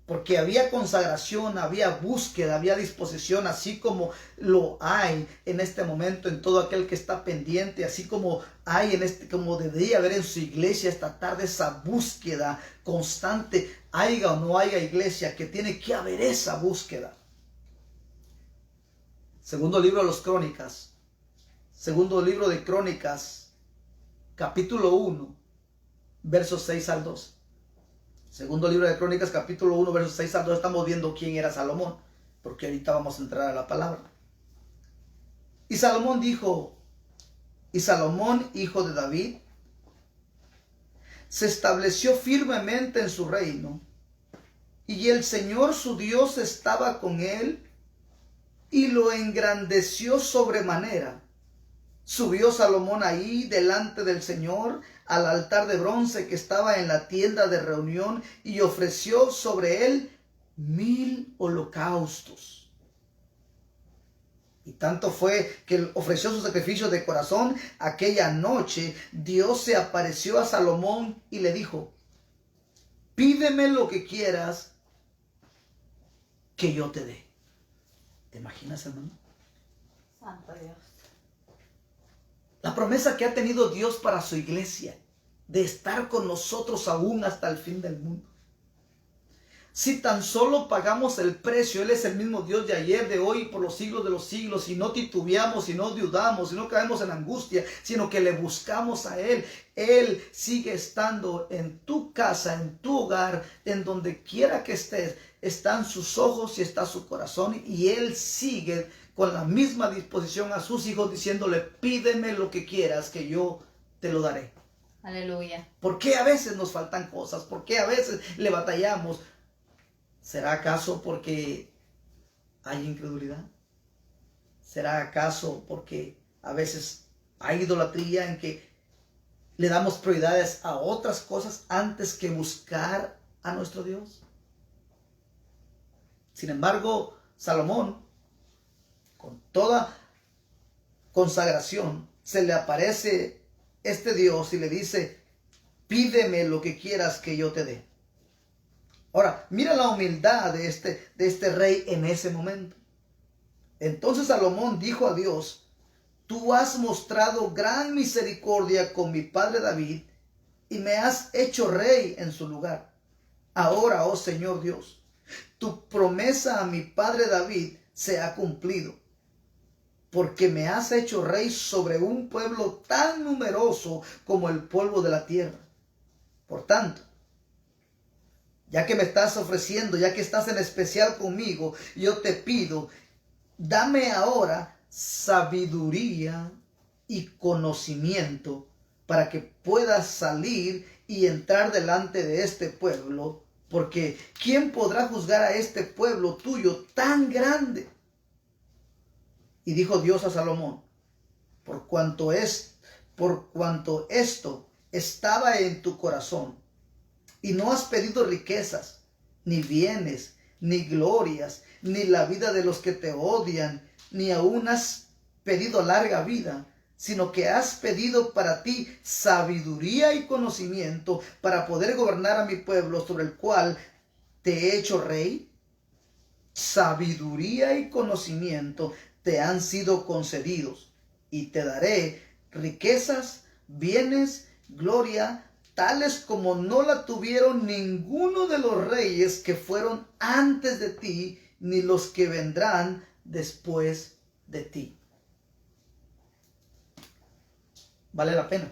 porque había consagración, había búsqueda, había disposición, así como lo hay en este momento en todo aquel que está pendiente, así como hay como debería haber en su iglesia esta tarde esa búsqueda constante, haya o no haya iglesia, que tiene que haber esa búsqueda. Segundo libro de Crónicas, capítulo 1, versos 6 al 2. Segundo libro de Crónicas, capítulo 1, versos 6 al 2, estamos viendo quién era Salomón, porque ahorita vamos a entrar a la palabra. Y Salomón, hijo de David, se estableció firmemente en su reino, y el Señor su Dios estaba con él, y lo engrandeció sobremanera. Subió Salomón ahí delante del Señor al altar de bronce que estaba en la tienda de reunión y ofreció sobre él 1000 holocaustos. Y tanto fue que él ofreció sus sacrificios de corazón. Aquella noche Dios se apareció a Salomón y le dijo, pídeme lo que quieras que yo te dé. ¿Te imaginas, hermano? Santo Dios. La promesa que ha tenido Dios para su iglesia, de estar con nosotros aún hasta el fin del mundo. Si tan solo pagamos el precio, Él es el mismo Dios de ayer, de hoy y por los siglos de los siglos, y no titubeamos, y no dudamos, y no caemos en angustia, sino que le buscamos a Él. Él sigue estando en tu casa, en tu hogar, en donde quiera que estés. Están sus ojos y está su corazón, y Él sigue con la misma disposición a sus hijos, diciéndole, pídeme lo que quieras, que yo te lo daré. Aleluya. ¿Por qué a veces nos faltan cosas? ¿Por qué a veces le batallamos? ¿Será acaso porque hay incredulidad? ¿Será acaso porque a veces hay idolatría en que le damos prioridades a otras cosas antes que buscar a nuestro Dios? Sin embargo, Salomón, con toda consagración, se le aparece este Dios y le dice, pídeme lo que quieras que yo te dé. Ahora, mira la humildad de este rey en ese momento. Entonces Salomón dijo a Dios, tú has mostrado gran misericordia con mi padre David y me has hecho rey en su lugar. Ahora, oh Señor Dios, tu promesa a mi padre David se ha cumplido, porque me has hecho rey sobre un pueblo tan numeroso como el polvo de la tierra. Por tanto, ya que me estás ofreciendo, ya que estás en especial conmigo, yo te pido, dame ahora sabiduría y conocimiento para que puedas salir y entrar delante de este pueblo, porque ¿quién podrá juzgar a este pueblo tuyo tan grande? Y dijo Dios a Salomón, por cuanto esto estaba en tu corazón, y no has pedido riquezas, ni bienes, ni glorias, ni la vida de los que te odian, ni aún has pedido larga vida, sino que has pedido para ti sabiduría y conocimiento para poder gobernar a mi pueblo sobre el cual te he hecho rey. Sabiduría y conocimiento te han sido concedidos, y te daré riquezas, bienes, gloria, tales como no la tuvieron ninguno de los reyes que fueron antes de ti, ni los que vendrán después de ti. Vale la pena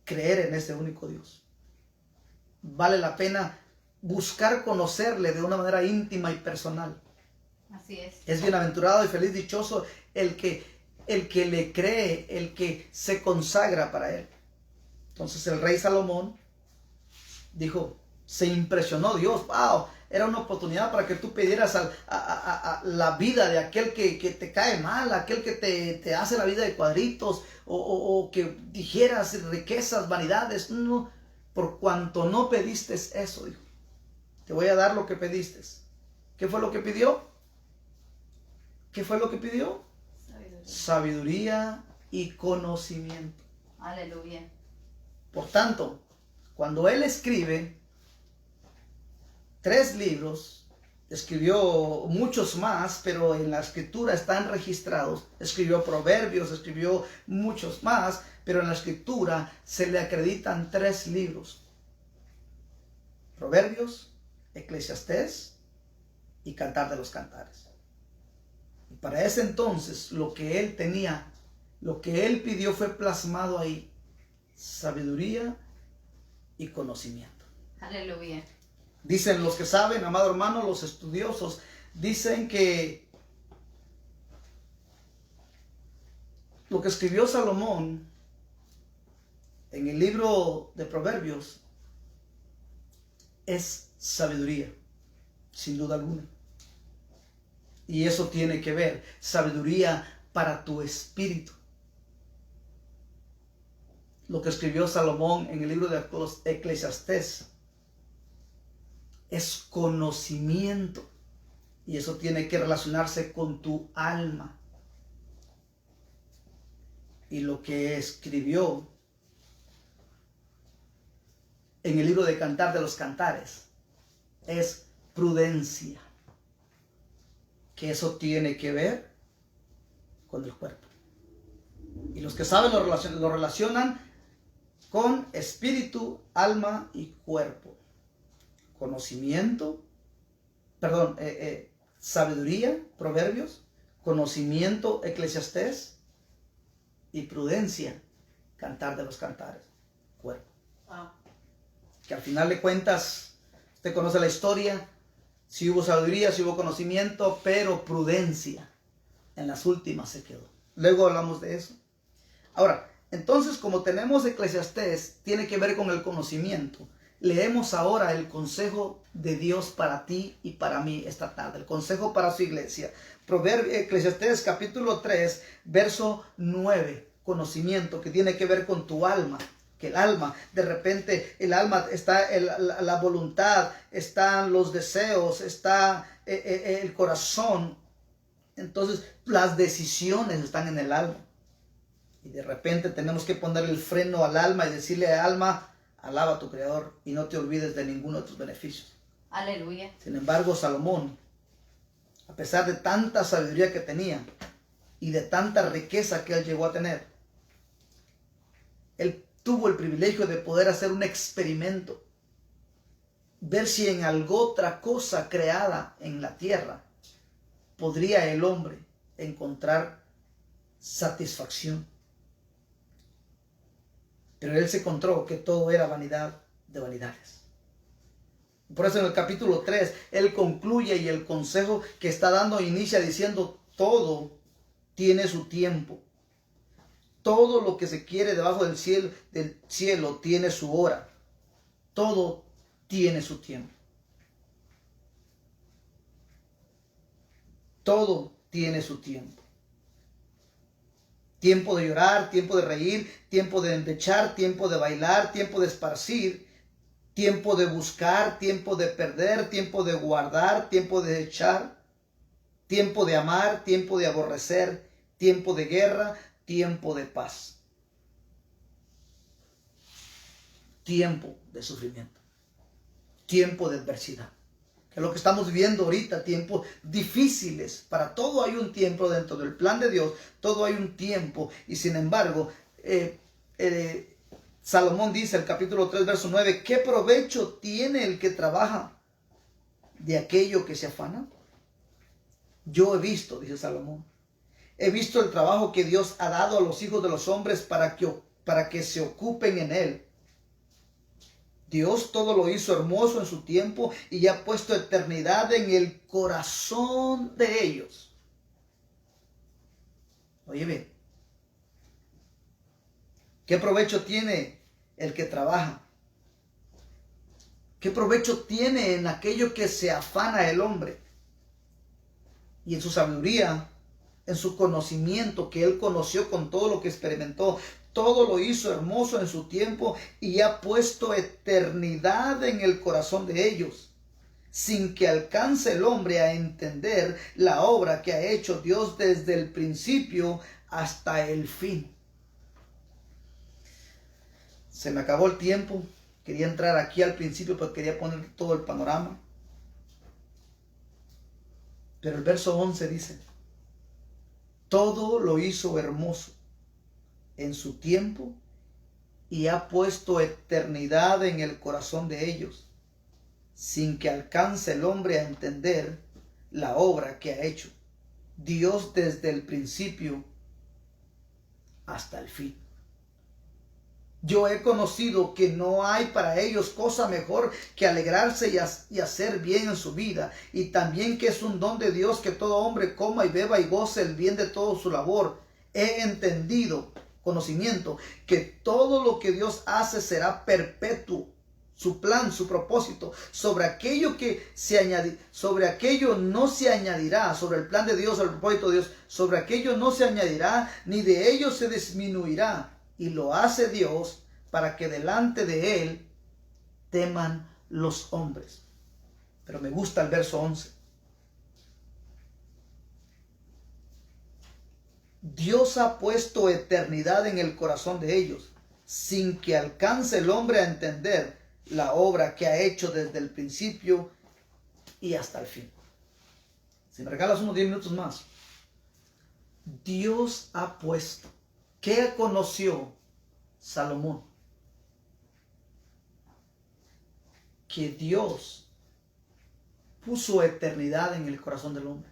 creer en ese único Dios. Vale la pena buscar conocerle de una manera íntima y personal. Así es. Es bienaventurado y feliz, dichoso el que le cree, el que se consagra para él. Entonces el rey Salomón dijo, se impresionó Dios, wow, era una oportunidad para que tú pidieras a la vida de aquel que te cae mal, aquel que te hace la vida de cuadritos, o que dijeras riquezas, vanidades. No, por cuanto no pediste eso, dijo, te voy a dar lo que pediste. ¿Qué fue lo que pidió? ¿Qué fue lo que pidió? Sabiduría y conocimiento. Aleluya. Por tanto, cuando él escribe 3 libros, escribió muchos más, pero en la escritura están registrados. Escribió Proverbios, escribió muchos más, pero en la escritura se le acreditan 3 libros. Proverbios, Eclesiastés y Cantar de los Cantares. Y para ese entonces lo que él tenía, lo que él pidió fue plasmado ahí. Sabiduría y conocimiento. Aleluya. Dicen los que saben, amado hermano, los estudiosos, dicen que lo que escribió Salomón en el libro de Proverbios es sabiduría, sin duda alguna. Y eso tiene que ver, sabiduría para tu espíritu. Lo que escribió Salomón en el libro de Eclesiastés es conocimiento. Y eso tiene que relacionarse con tu alma. Y lo que escribió en el libro de Cantar de los Cantares es prudencia. Que eso tiene que ver con el cuerpo. Y los que saben lo relacionan con espíritu, alma y cuerpo. Conocimiento, sabiduría, Proverbios, conocimiento, Eclesiastés, y prudencia, Cantar de los Cantares, cuerpo. Que al final de cuentas, usted conoce la historia, si hubo sabiduría, si hubo conocimiento, pero prudencia en las últimas se quedó. Luego hablamos de eso. Ahora, entonces, como tenemos Eclesiastés, tiene que ver con el conocimiento. Leemos ahora el consejo de Dios para ti y para mí esta tarde, el consejo para su iglesia. Eclesiastés capítulo 3, verso 9, conocimiento que tiene que ver con tu alma. Que el alma, de repente el alma está la voluntad, están los deseos, está el corazón. Entonces las decisiones están en el alma. Y de repente tenemos que ponerle el freno al alma y decirle al alma, alaba a tu Creador y no te olvides de ninguno de tus beneficios. Aleluya. Sin embargo, Salomón, a pesar de tanta sabiduría que tenía y de tanta riqueza que él llegó a tener, él tuvo el privilegio de poder hacer un experimento, ver si en algo otra cosa creada en la tierra podría el hombre encontrar satisfacción. Pero él se encontró que todo era vanidad de vanidades. Por eso en el capítulo 3, él concluye y el consejo que está dando inicia diciendo, todo tiene su tiempo. Todo lo que se quiere debajo del cielo tiene su hora. Todo tiene su tiempo. Todo tiene su tiempo. Tiempo de llorar, tiempo de reír, tiempo de endechar, tiempo de bailar, tiempo de esparcir, tiempo de buscar, tiempo de perder, tiempo de guardar, tiempo de echar, tiempo de amar, tiempo de aborrecer, tiempo de guerra, tiempo de paz. Tiempo de sufrimiento, tiempo de adversidad. Que es lo que estamos viviendo ahorita, tiempos difíciles. Para todo hay un tiempo dentro del plan de Dios, todo hay un tiempo. Y sin embargo, Salomón dice, el capítulo 3, verso 9, ¿qué provecho tiene el que trabaja de aquello que se afana? Yo he visto, dice Salomón, he visto el trabajo que Dios ha dado a los hijos de los hombres para que se ocupen en él. Dios todo lo hizo hermoso en su tiempo y ha puesto eternidad en el corazón de ellos. Oye bien, ¿qué provecho tiene el que trabaja? ¿Qué provecho tiene en aquello que se afana el hombre? Y en su sabiduría, en su conocimiento que él conoció con todo lo que experimentó, todo lo hizo hermoso en su tiempo y ha puesto eternidad en el corazón de ellos, sin que alcance el hombre a entender la obra que ha hecho Dios desde el principio hasta el fin. Se me acabó el tiempo. Quería entrar aquí al principio, pero quería poner todo el panorama. Pero el verso 11 dice: todo lo hizo hermoso en su tiempo y ha puesto eternidad en el corazón de ellos, sin que alcance el hombre a entender la obra que ha hecho Dios desde el principio hasta el fin. Yo he conocido que no hay para ellos cosa mejor que alegrarse y hacer bien en su vida, y también que es un don de Dios que todo hombre coma y beba y goce el bien de toda su labor. He entendido, conocimiento, que todo lo que Dios hace será perpetuo. Su plan, su propósito, sobre aquello no se añadirá, sobre el plan de Dios, el propósito de Dios, sobre aquello no se añadirá, ni de ello se disminuirá. Y lo hace Dios para que delante de Él teman los hombres. Pero me gusta el verso 11. Dios ha puesto eternidad en el corazón de ellos, sin que alcance el hombre a entender la obra que ha hecho desde el principio y hasta el fin. Si me regalas unos 10 minutos más. Dios ha puesto. ¿Qué conoció Salomón? Que Dios puso eternidad en el corazón del hombre.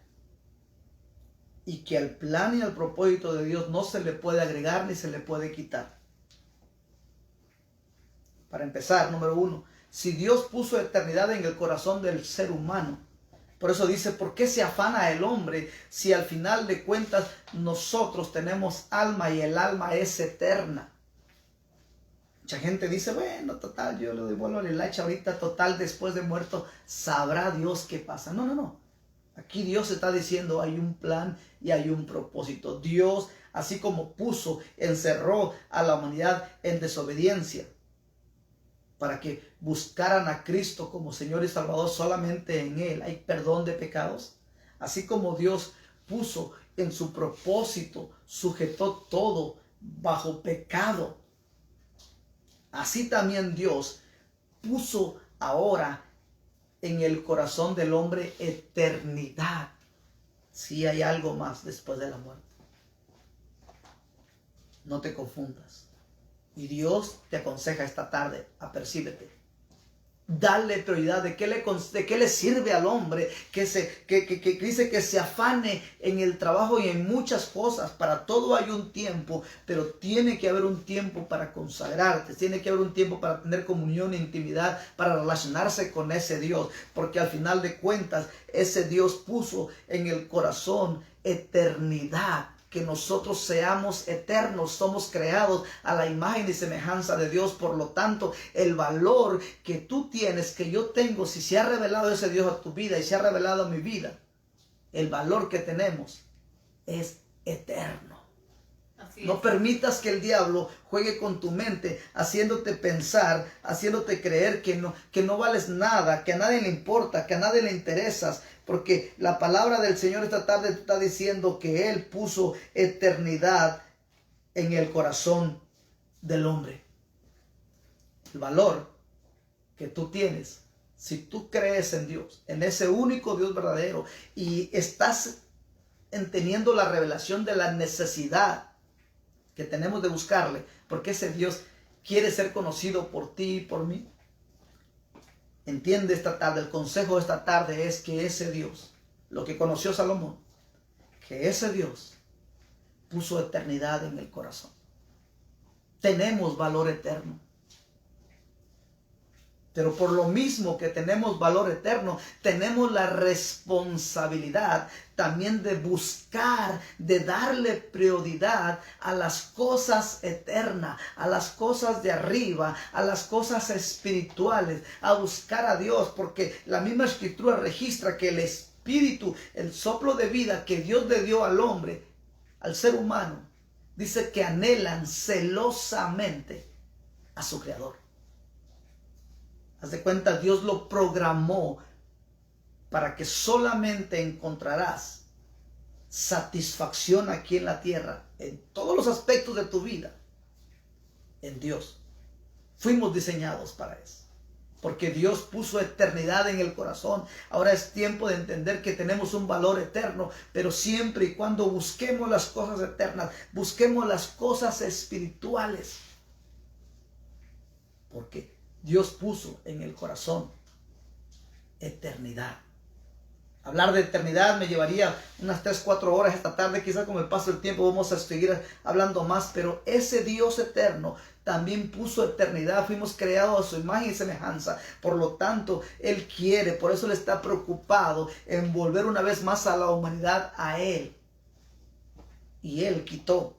Y que al plan y al propósito de Dios no se le puede agregar ni se le puede quitar. Para empezar, número 1, si Dios puso eternidad en el corazón del ser humano, por eso dice, ¿por qué se afana el hombre si al final de cuentas nosotros tenemos alma y el alma es eterna? Mucha gente dice, bueno, total, yo le doy vuelo al like ahorita, total, después de muerto, sabrá Dios qué pasa. No, no, no. Aquí Dios está diciendo, hay un plan y hay un propósito. Dios, así como encerró a la humanidad en desobediencia, para que buscaran a Cristo como Señor y Salvador, solamente en Él hay perdón de pecados. Así como Dios puso en su propósito, sujetó todo bajo pecado, así también Dios puso ahora en el corazón del hombre eternidad. Si hay algo más después de la muerte. No te confundas. Y Dios te aconseja esta tarde, apercíbete. Dale prioridad. ¿De qué le sirve al hombre que dice que se afane en el trabajo y en muchas cosas? Para todo hay un tiempo, pero tiene que haber un tiempo para consagrarte, tiene que haber un tiempo para tener comunión e intimidad, para relacionarse con ese Dios, porque al final de cuentas ese Dios puso en el corazón eternidad. Que nosotros seamos eternos, somos creados a la imagen y semejanza de Dios. Por lo tanto, el valor que tú tienes, que yo tengo, si se ha revelado ese Dios a tu vida y se ha revelado a mi vida, el valor que tenemos es eterno. No permitas que el diablo juegue con tu mente, haciéndote pensar, haciéndote creer que no vales nada, que a nadie le importa, que a nadie le interesas. Porque la palabra del Señor esta tarde te está diciendo que Él puso eternidad en el corazón del hombre. El valor que tú tienes, si tú crees en Dios, en ese único Dios verdadero, y estás entendiendo la revelación de la necesidad que tenemos de buscarle, porque ese Dios quiere ser conocido por ti y por mí. Entiende esta tarde, el consejo de esta tarde es que ese Dios, lo que conoció Salomón, que ese Dios puso eternidad en el corazón. Tenemos valor eterno. Pero por lo mismo que tenemos valor eterno, tenemos la responsabilidad también de buscar, de darle prioridad a las cosas eternas, a las cosas de arriba, a las cosas espirituales, a buscar a Dios, porque la misma Escritura registra que el Espíritu, el soplo de vida que Dios le dio al hombre, al ser humano, dice que anhelan celosamente a su Creador. Haz de cuenta, Dios lo programó para que solamente encontrarás satisfacción aquí en la tierra, en todos los aspectos de tu vida, en Dios. Fuimos diseñados para eso, porque Dios puso eternidad en el corazón. Ahora es tiempo de entender que tenemos un valor eterno, pero siempre y cuando busquemos las cosas eternas, busquemos las cosas espirituales, porque Dios puso en el corazón eternidad. Hablar de eternidad me llevaría unas 3-4 horas esta tarde. Quizás con el paso del tiempo vamos a seguir hablando más. Pero ese Dios eterno también puso eternidad. Fuimos creados a su imagen y semejanza. Por lo tanto, Él quiere, por eso Él está preocupado en volver una vez más a la humanidad a Él. Y Él quitó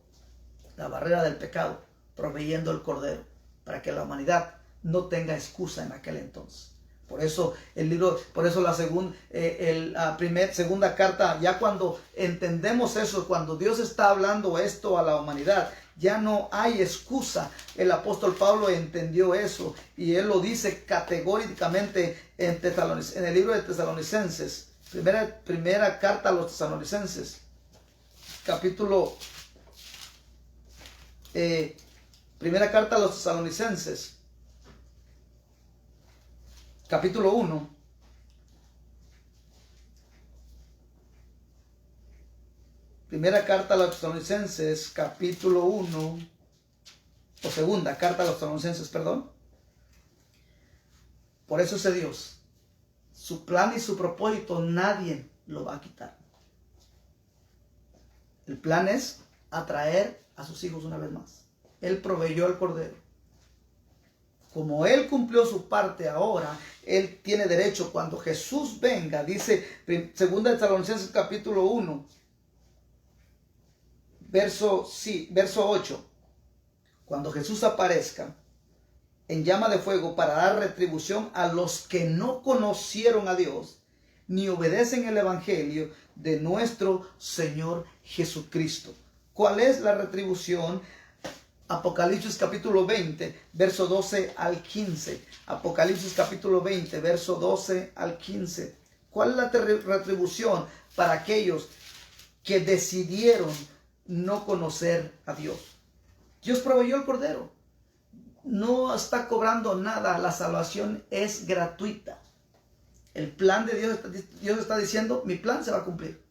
la barrera del pecado, proveyendo el Cordero, para que la humanidad no tenga excusa en aquel entonces. Por eso el libro, por eso la segunda carta, ya cuando entendemos eso, cuando Dios está hablando esto a la humanidad, ya no hay excusa. El apóstol Pablo entendió eso y él lo dice categóricamente en el libro de Tesalonicenses, primera carta a los Tesalonicenses, primera carta a los Tesalonicenses, capítulo 1. Primera carta a los Tesalonicenses, capítulo 1, o segunda carta a los Tesalonicenses, perdón. Por eso ese Dios, su plan y su propósito, nadie lo va a quitar. El plan es atraer a sus hijos una vez más. Él proveyó al Cordero. Como Él cumplió su parte ahora, Él tiene derecho cuando Jesús venga, dice 2 Tesalonicenses capítulo 1, verso 8. Cuando Jesús aparezca en llama de fuego para dar retribución a los que no conocieron a Dios, ni obedecen el evangelio de nuestro Señor Jesucristo. ¿Cuál es la retribución? Apocalipsis capítulo 20, verso 12 al 15. Apocalipsis capítulo 20, verso 12 al 15. ¿Cuál es la retribución para aquellos que decidieron no conocer a Dios? Dios proveyó el Cordero. No está cobrando nada. La salvación es gratuita. El plan de Dios, Dios está diciendo, mi plan se va a cumplir.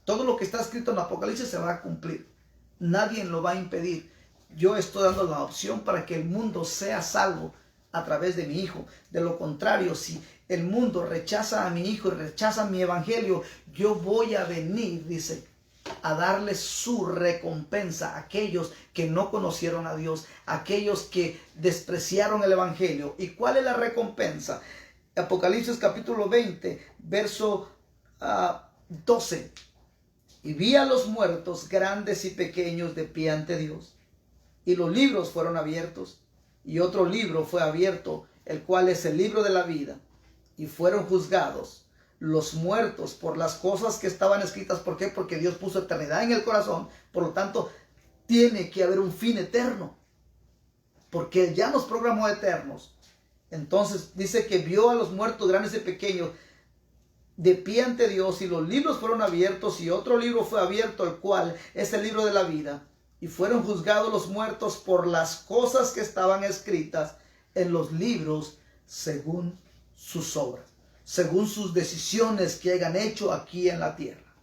Todo lo que está escrito en Apocalipsis se va a cumplir. Nadie lo va a impedir. Yo estoy dando la opción para que el mundo sea salvo a través de mi Hijo. De lo contrario, si el mundo rechaza a mi Hijo y rechaza mi evangelio, yo voy a venir, dice, a darles su recompensa a aquellos que no conocieron a Dios, aquellos que despreciaron el evangelio. ¿Y cuál es la recompensa? Apocalipsis capítulo 20, verso 12. Y vi a los muertos, grandes y pequeños, de pie ante Dios. Y los libros fueron abiertos, y otro libro fue abierto, el cual es el libro de la vida. Y fueron juzgados los muertos por las cosas que estaban escritas. ¿Por qué? Porque Dios puso eternidad en el corazón. Por lo tanto, tiene que haber un fin eterno, porque Él ya nos programó eternos. Entonces dice que vio a los muertos, grandes y pequeños, de pie ante Dios, y los libros fueron abiertos, y otro libro fue abierto, el cual es el libro de la vida. Y fueron juzgados los muertos por las cosas que estaban escritas en los libros según sus obras, según sus decisiones que hayan hecho aquí en la tierra.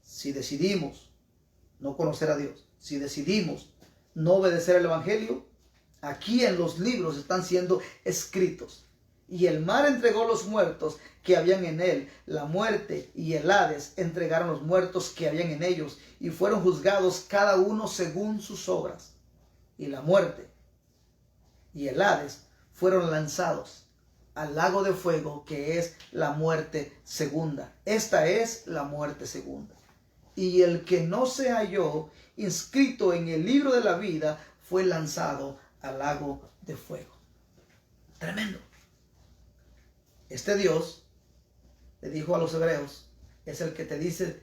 Si decidimos no conocer a Dios, si decidimos no obedecer el evangelio, aquí en los libros están siendo escritos. Y el mar entregó los muertos que habían en él. La muerte y el Hades entregaron los muertos que habían en ellos, y fueron juzgados cada uno según sus obras. Y la muerte y el Hades fueron lanzados al lago de fuego, que es la muerte segunda. Esta es la muerte segunda. Y el que no se halló inscrito en el libro de la vida fue lanzado al lago de fuego. Tremendo. Este Dios, le dijo a los hebreos, es el que te dice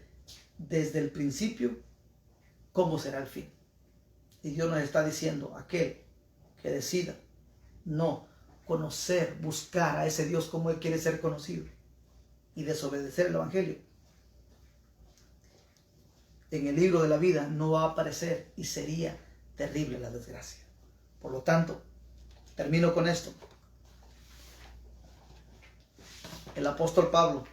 desde el principio cómo será el fin. Y Dios nos está diciendo, aquel que decida no conocer, buscar a ese Dios como Él quiere ser conocido y desobedecer el Evangelio, en el libro de la vida no va a aparecer y sería terrible la desgracia. Por lo tanto, termino con esto. El apóstol Pablo,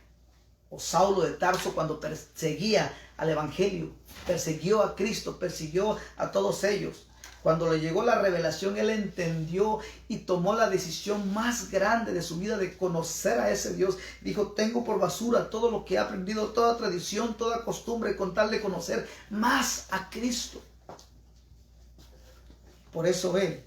o Saulo de Tarso, cuando perseguía al Evangelio, persiguió a Cristo, persiguió a todos ellos. Cuando le llegó la revelación, él entendió y tomó la decisión más grande de su vida de conocer a ese Dios. Dijo, tengo por basura todo lo que he aprendido, toda tradición, toda costumbre, con tal de conocer más a Cristo. Por eso él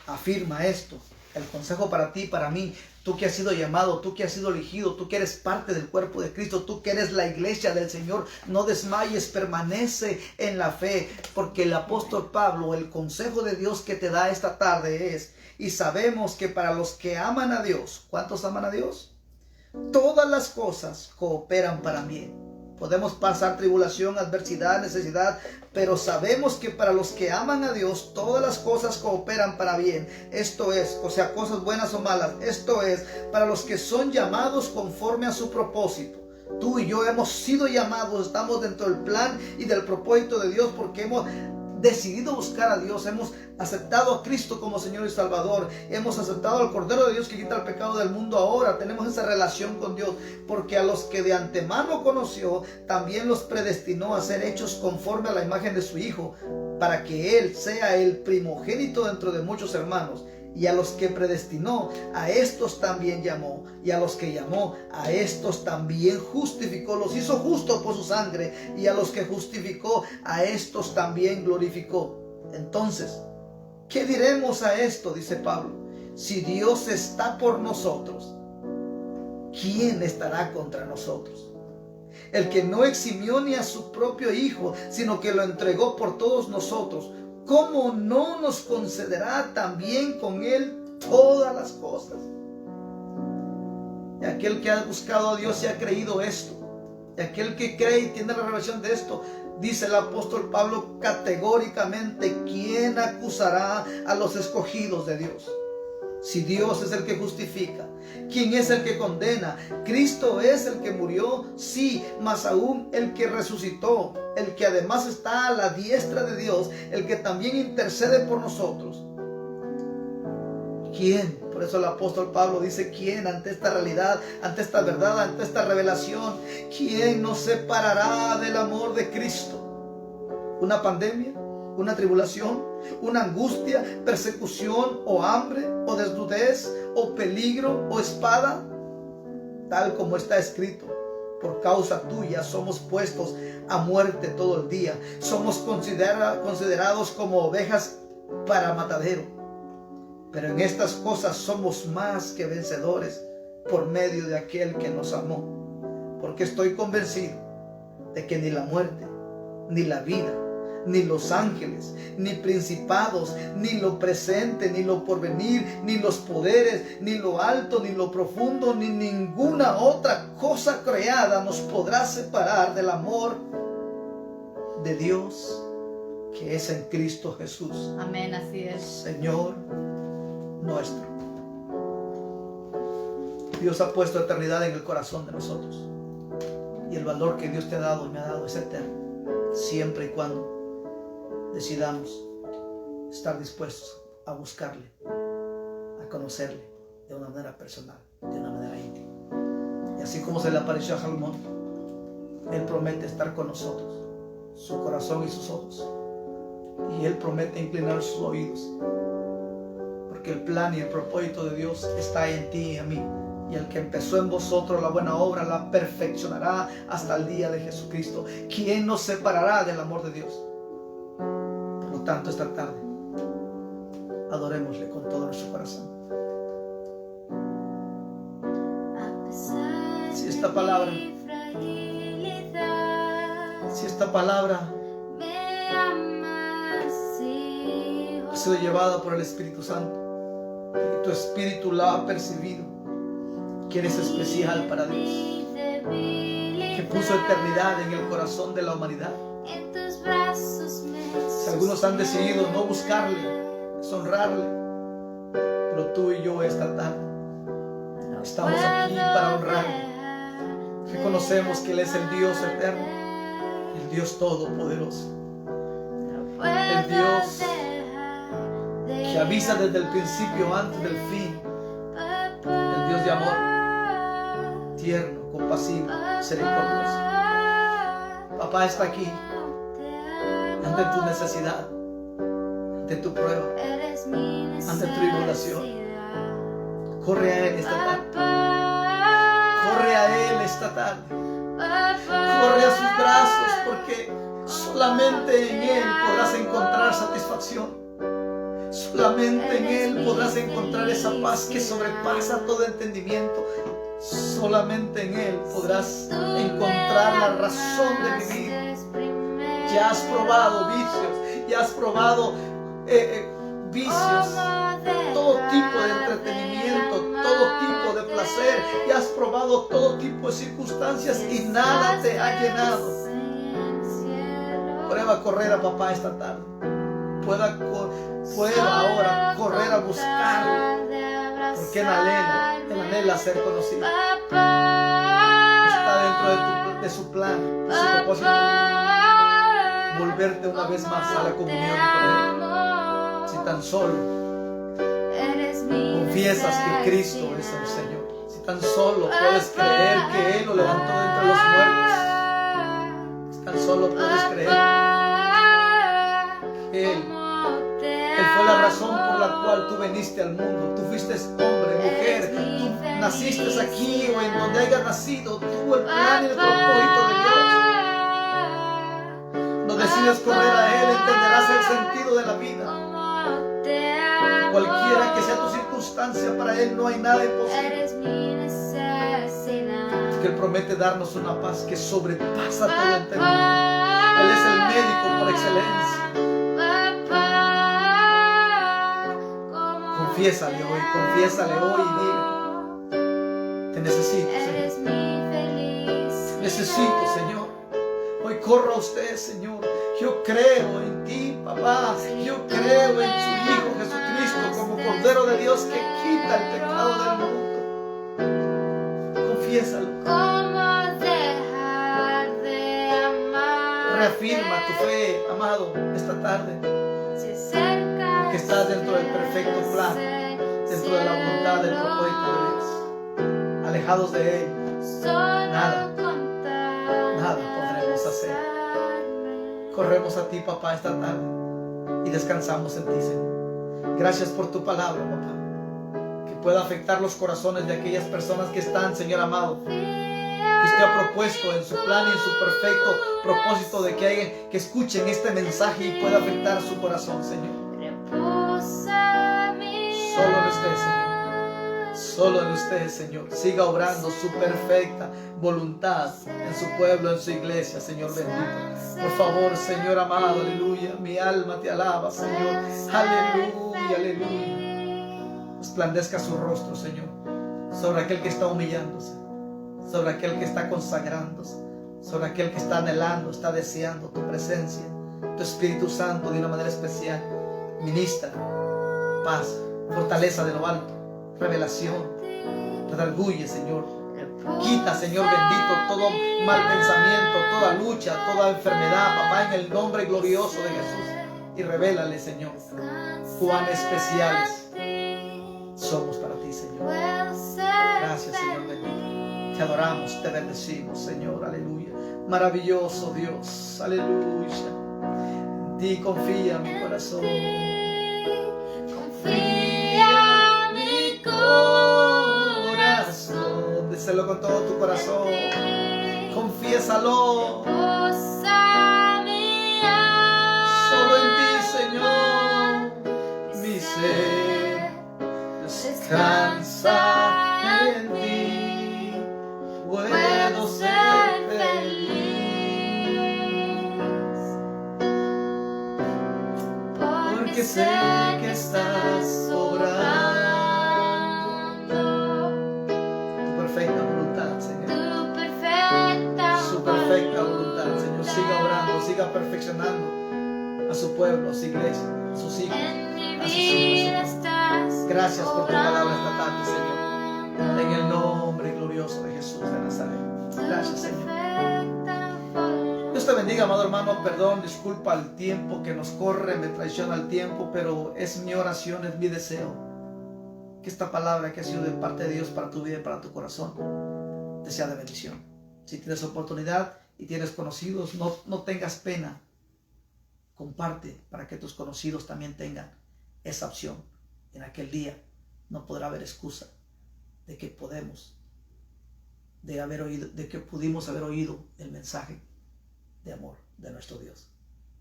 afirma esto. El consejo para ti, para mí, tú que has sido llamado, tú que has sido elegido, tú que eres parte del cuerpo de Cristo, tú que eres la iglesia del Señor, no desmayes, permanece en la fe, porque el apóstol Pablo, el consejo de Dios que te da esta tarde es, y sabemos que para los que aman a Dios, ¿cuántos aman a Dios? Todas las cosas cooperan para bien. Podemos pasar tribulación, adversidad, necesidad, pero sabemos que para los que aman a Dios, todas las cosas cooperan para bien. Esto es, o sea, cosas buenas o malas. Esto es, para los que son llamados conforme a su propósito. Tú y yo hemos sido llamados, estamos dentro del plan y del propósito de Dios porque hemos decidido buscar a Dios, hemos aceptado a Cristo como Señor y Salvador, hemos aceptado al Cordero de Dios que quita el pecado del mundo. Ahora tenemos esa relación con Dios, porque a los que de antemano conoció, también los predestinó a ser hechos conforme a la imagen de su Hijo, para que Él sea el primogénito dentro de muchos hermanos. Y a los que predestinó, a estos también llamó. Y a los que llamó, a estos también justificó. Los hizo justos por su sangre. Y a los que justificó, a estos también glorificó. Entonces, ¿qué diremos a esto? Dice Pablo. Si Dios está por nosotros, ¿quién estará contra nosotros? El que no eximió ni a su propio Hijo, sino que lo entregó por todos nosotros, ¿cómo no nos concederá también con Él todas las cosas? Y aquel que ha buscado a Dios y ha creído esto, y aquel que cree y tiene la revelación de esto, dice el apóstol Pablo categóricamente, ¿quién acusará a los escogidos de Dios? Si Dios es el que justifica, ¿quién es el que condena? Cristo es el que murió, sí, mas aún el que resucitó, el que además está a la diestra de Dios, el que también intercede por nosotros. ¿Quién? Por eso el apóstol Pablo dice, ¿quién ante esta realidad, ante esta verdad, ante esta revelación? ¿Quién nos separará del amor de Cristo? ¿Una pandemia? ¿Una tribulación? ¿Una angustia? ¿Persecución? ¿O hambre? ¿O desnudez? ¿O peligro? ¿O espada? Tal como está escrito, por causa tuya somos puestos a muerte todo el día. Somos considerados como ovejas para matadero. Pero en estas cosas somos más que vencedores por medio de aquel que nos amó. Porque estoy convencido de que ni la muerte, ni la vida, ni los ángeles, ni principados, ni lo presente, ni lo porvenir, ni los poderes, ni lo alto, ni lo profundo, ni ninguna otra cosa creada nos podrá separar del amor de Dios que es en Cristo Jesús. Amén, así es. Señor nuestro. Dios ha puesto eternidad en el corazón de nosotros. Y el valor que Dios te ha dado y me ha dado es eterno. Siempre y cuando decidamos estar dispuestos a buscarle, a conocerle de una manera personal, de una manera íntima. Y así como se le apareció a Salomón, Él promete estar con nosotros, su corazón y sus ojos. Y Él promete inclinar sus oídos, porque el plan y el propósito de Dios está en ti y en mí. Y el que empezó en vosotros la buena obra la perfeccionará hasta el día de Jesucristo. ¿Quién nos separará del amor de Dios? Por lo tanto, esta tarde adorémosle con todo nuestro corazón. Si esta palabra ha sido llevada por el Espíritu Santo y tu espíritu la ha percibido, que eres especial para Dios, que puso eternidad en el corazón de la humanidad, en tus brazos me Si algunos han decidido no buscarle, deshonrarle, pero tú y yo esta tarde estamos aquí para honrarle. Reconocemos que Él es el Dios eterno, el Dios todopoderoso, el Dios que avisa desde el principio antes del fin, el Dios de amor, tierno, compasivo, misericordioso. Papá está aquí ante tu necesidad, ante tu prueba, ante tu tribulación. Corre a Él esta tarde. Corre a Él esta tarde. Corre a sus brazos, porque solamente en Él podrás encontrar satisfacción. Solamente en Él podrás encontrar esa paz que sobrepasa todo entendimiento. Solamente en Él podrás encontrar la razón de vivir. Ya has probado vicios, ya has probado vicios, todo tipo de entretenimiento, todo tipo de placer, ya has probado todo tipo de circunstancias y nada te ha llenado. Prueba a correr a papá esta tarde. Pueda ahora correr a buscarlo, porque Él anhela ser conocido. Está dentro de su plan, de su propósito, volverte una vez más a la comunión con Él. Si tan solo confiesas que Cristo es el Señor, si tan solo puedes creer que Él lo levantó de entre los muertos, si tan solo puedes creer que Él fue la razón por la cual tú viniste al mundo. Tú fuiste hombre, mujer, tú naciste aquí o en donde hayas nacido, tuvo el plan y el propósito de Dios. No decides correr a Él, entenderás el sentido de la vida. Cualquiera que sea tu circunstancia, para Él no hay nada imposible. Que Él promete darnos una paz que sobrepasa todo entendimiento. Él es el médico por excelencia. Confiésale hoy y diga: te necesito, Señor. Te necesito, Señor. Hoy corro a usted, Señor. Yo creo en ti, papá. Yo creo en su Hijo Jesucristo como Cordero de Dios que quita el pecado del mundo. Confiésalo. Reafirma tu fe, amado, esta tarde. Porque estás dentro del perfecto plan, dentro de la voluntad del propósito de Dios. Alejados de Él, nada podremos hacer. Corremos a ti, papá, esta tarde y descansamos en ti, Señor. Gracias por tu palabra, papá, que pueda afectar los corazones de aquellas personas que están, Señor amado, que usted ha propuesto en su plan y en su perfecto propósito de que escuchen este mensaje y pueda afectar su corazón, Señor. Solo en usted, Señor. Solo en usted, Señor. Siga obrando su perfecta voluntad en su pueblo, en su iglesia, Señor bendito. Por favor, Señor amado, aleluya. Mi alma te alaba, Señor. Aleluya, aleluya. Resplandezca su rostro, Señor, sobre aquel que está humillándose, sobre aquel que está consagrándose, sobre aquel que está anhelando, está deseando tu presencia, tu Espíritu Santo de una manera especial. Ministra paz, fortaleza de lo alto, revelación, redarguye, Señor. Quita, Señor bendito, todo mal pensamiento, toda lucha, toda enfermedad, papá, en el nombre glorioso de Jesús. Y revélale, Señor, cuán especiales somos para ti, Señor. Gracias, Señor bendito. Te adoramos, te bendecimos, Señor, aleluya. Maravilloso Dios, aleluya. En ti confía mi corazón. Confía mi corazón. Díselo con todo tu corazón. Confiésalo. Solo en ti, Señor, mi ser descansa en ti. Puedo ser feliz, porque sé que estás obrando tu perfecta voluntad, Señor. Su perfecta voluntad. el Señor siga orando, siga perfeccionando a su pueblo, a su iglesia, a sus hijos, En mi a sus hijos, vida Señor. estás Gracias por tu palabra esta tarde, obrando. Señor. En el nombre glorioso de Jesús de Nazaret. Gracias, Señor. Perfecta forma. Dios te bendiga, amado hermano. Perdón, disculpa el tiempo que nos corre, me traiciona el tiempo, pero es mi oración, es mi deseo que esta palabra que ha sido de parte de Dios para tu vida y para tu corazón te sea de bendición. Si tienes oportunidad y tienes conocidos, no tengas pena. Comparte para que tus conocidos también tengan esa opción. En aquel día no podrá haber excusa de que pudimos haber oído el mensaje de amor de nuestro Dios.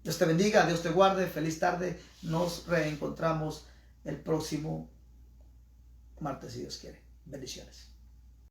Dios te bendiga, Dios te guarde, feliz tarde. Nos reencontramos el próximo martes si Dios quiere. Bendiciones.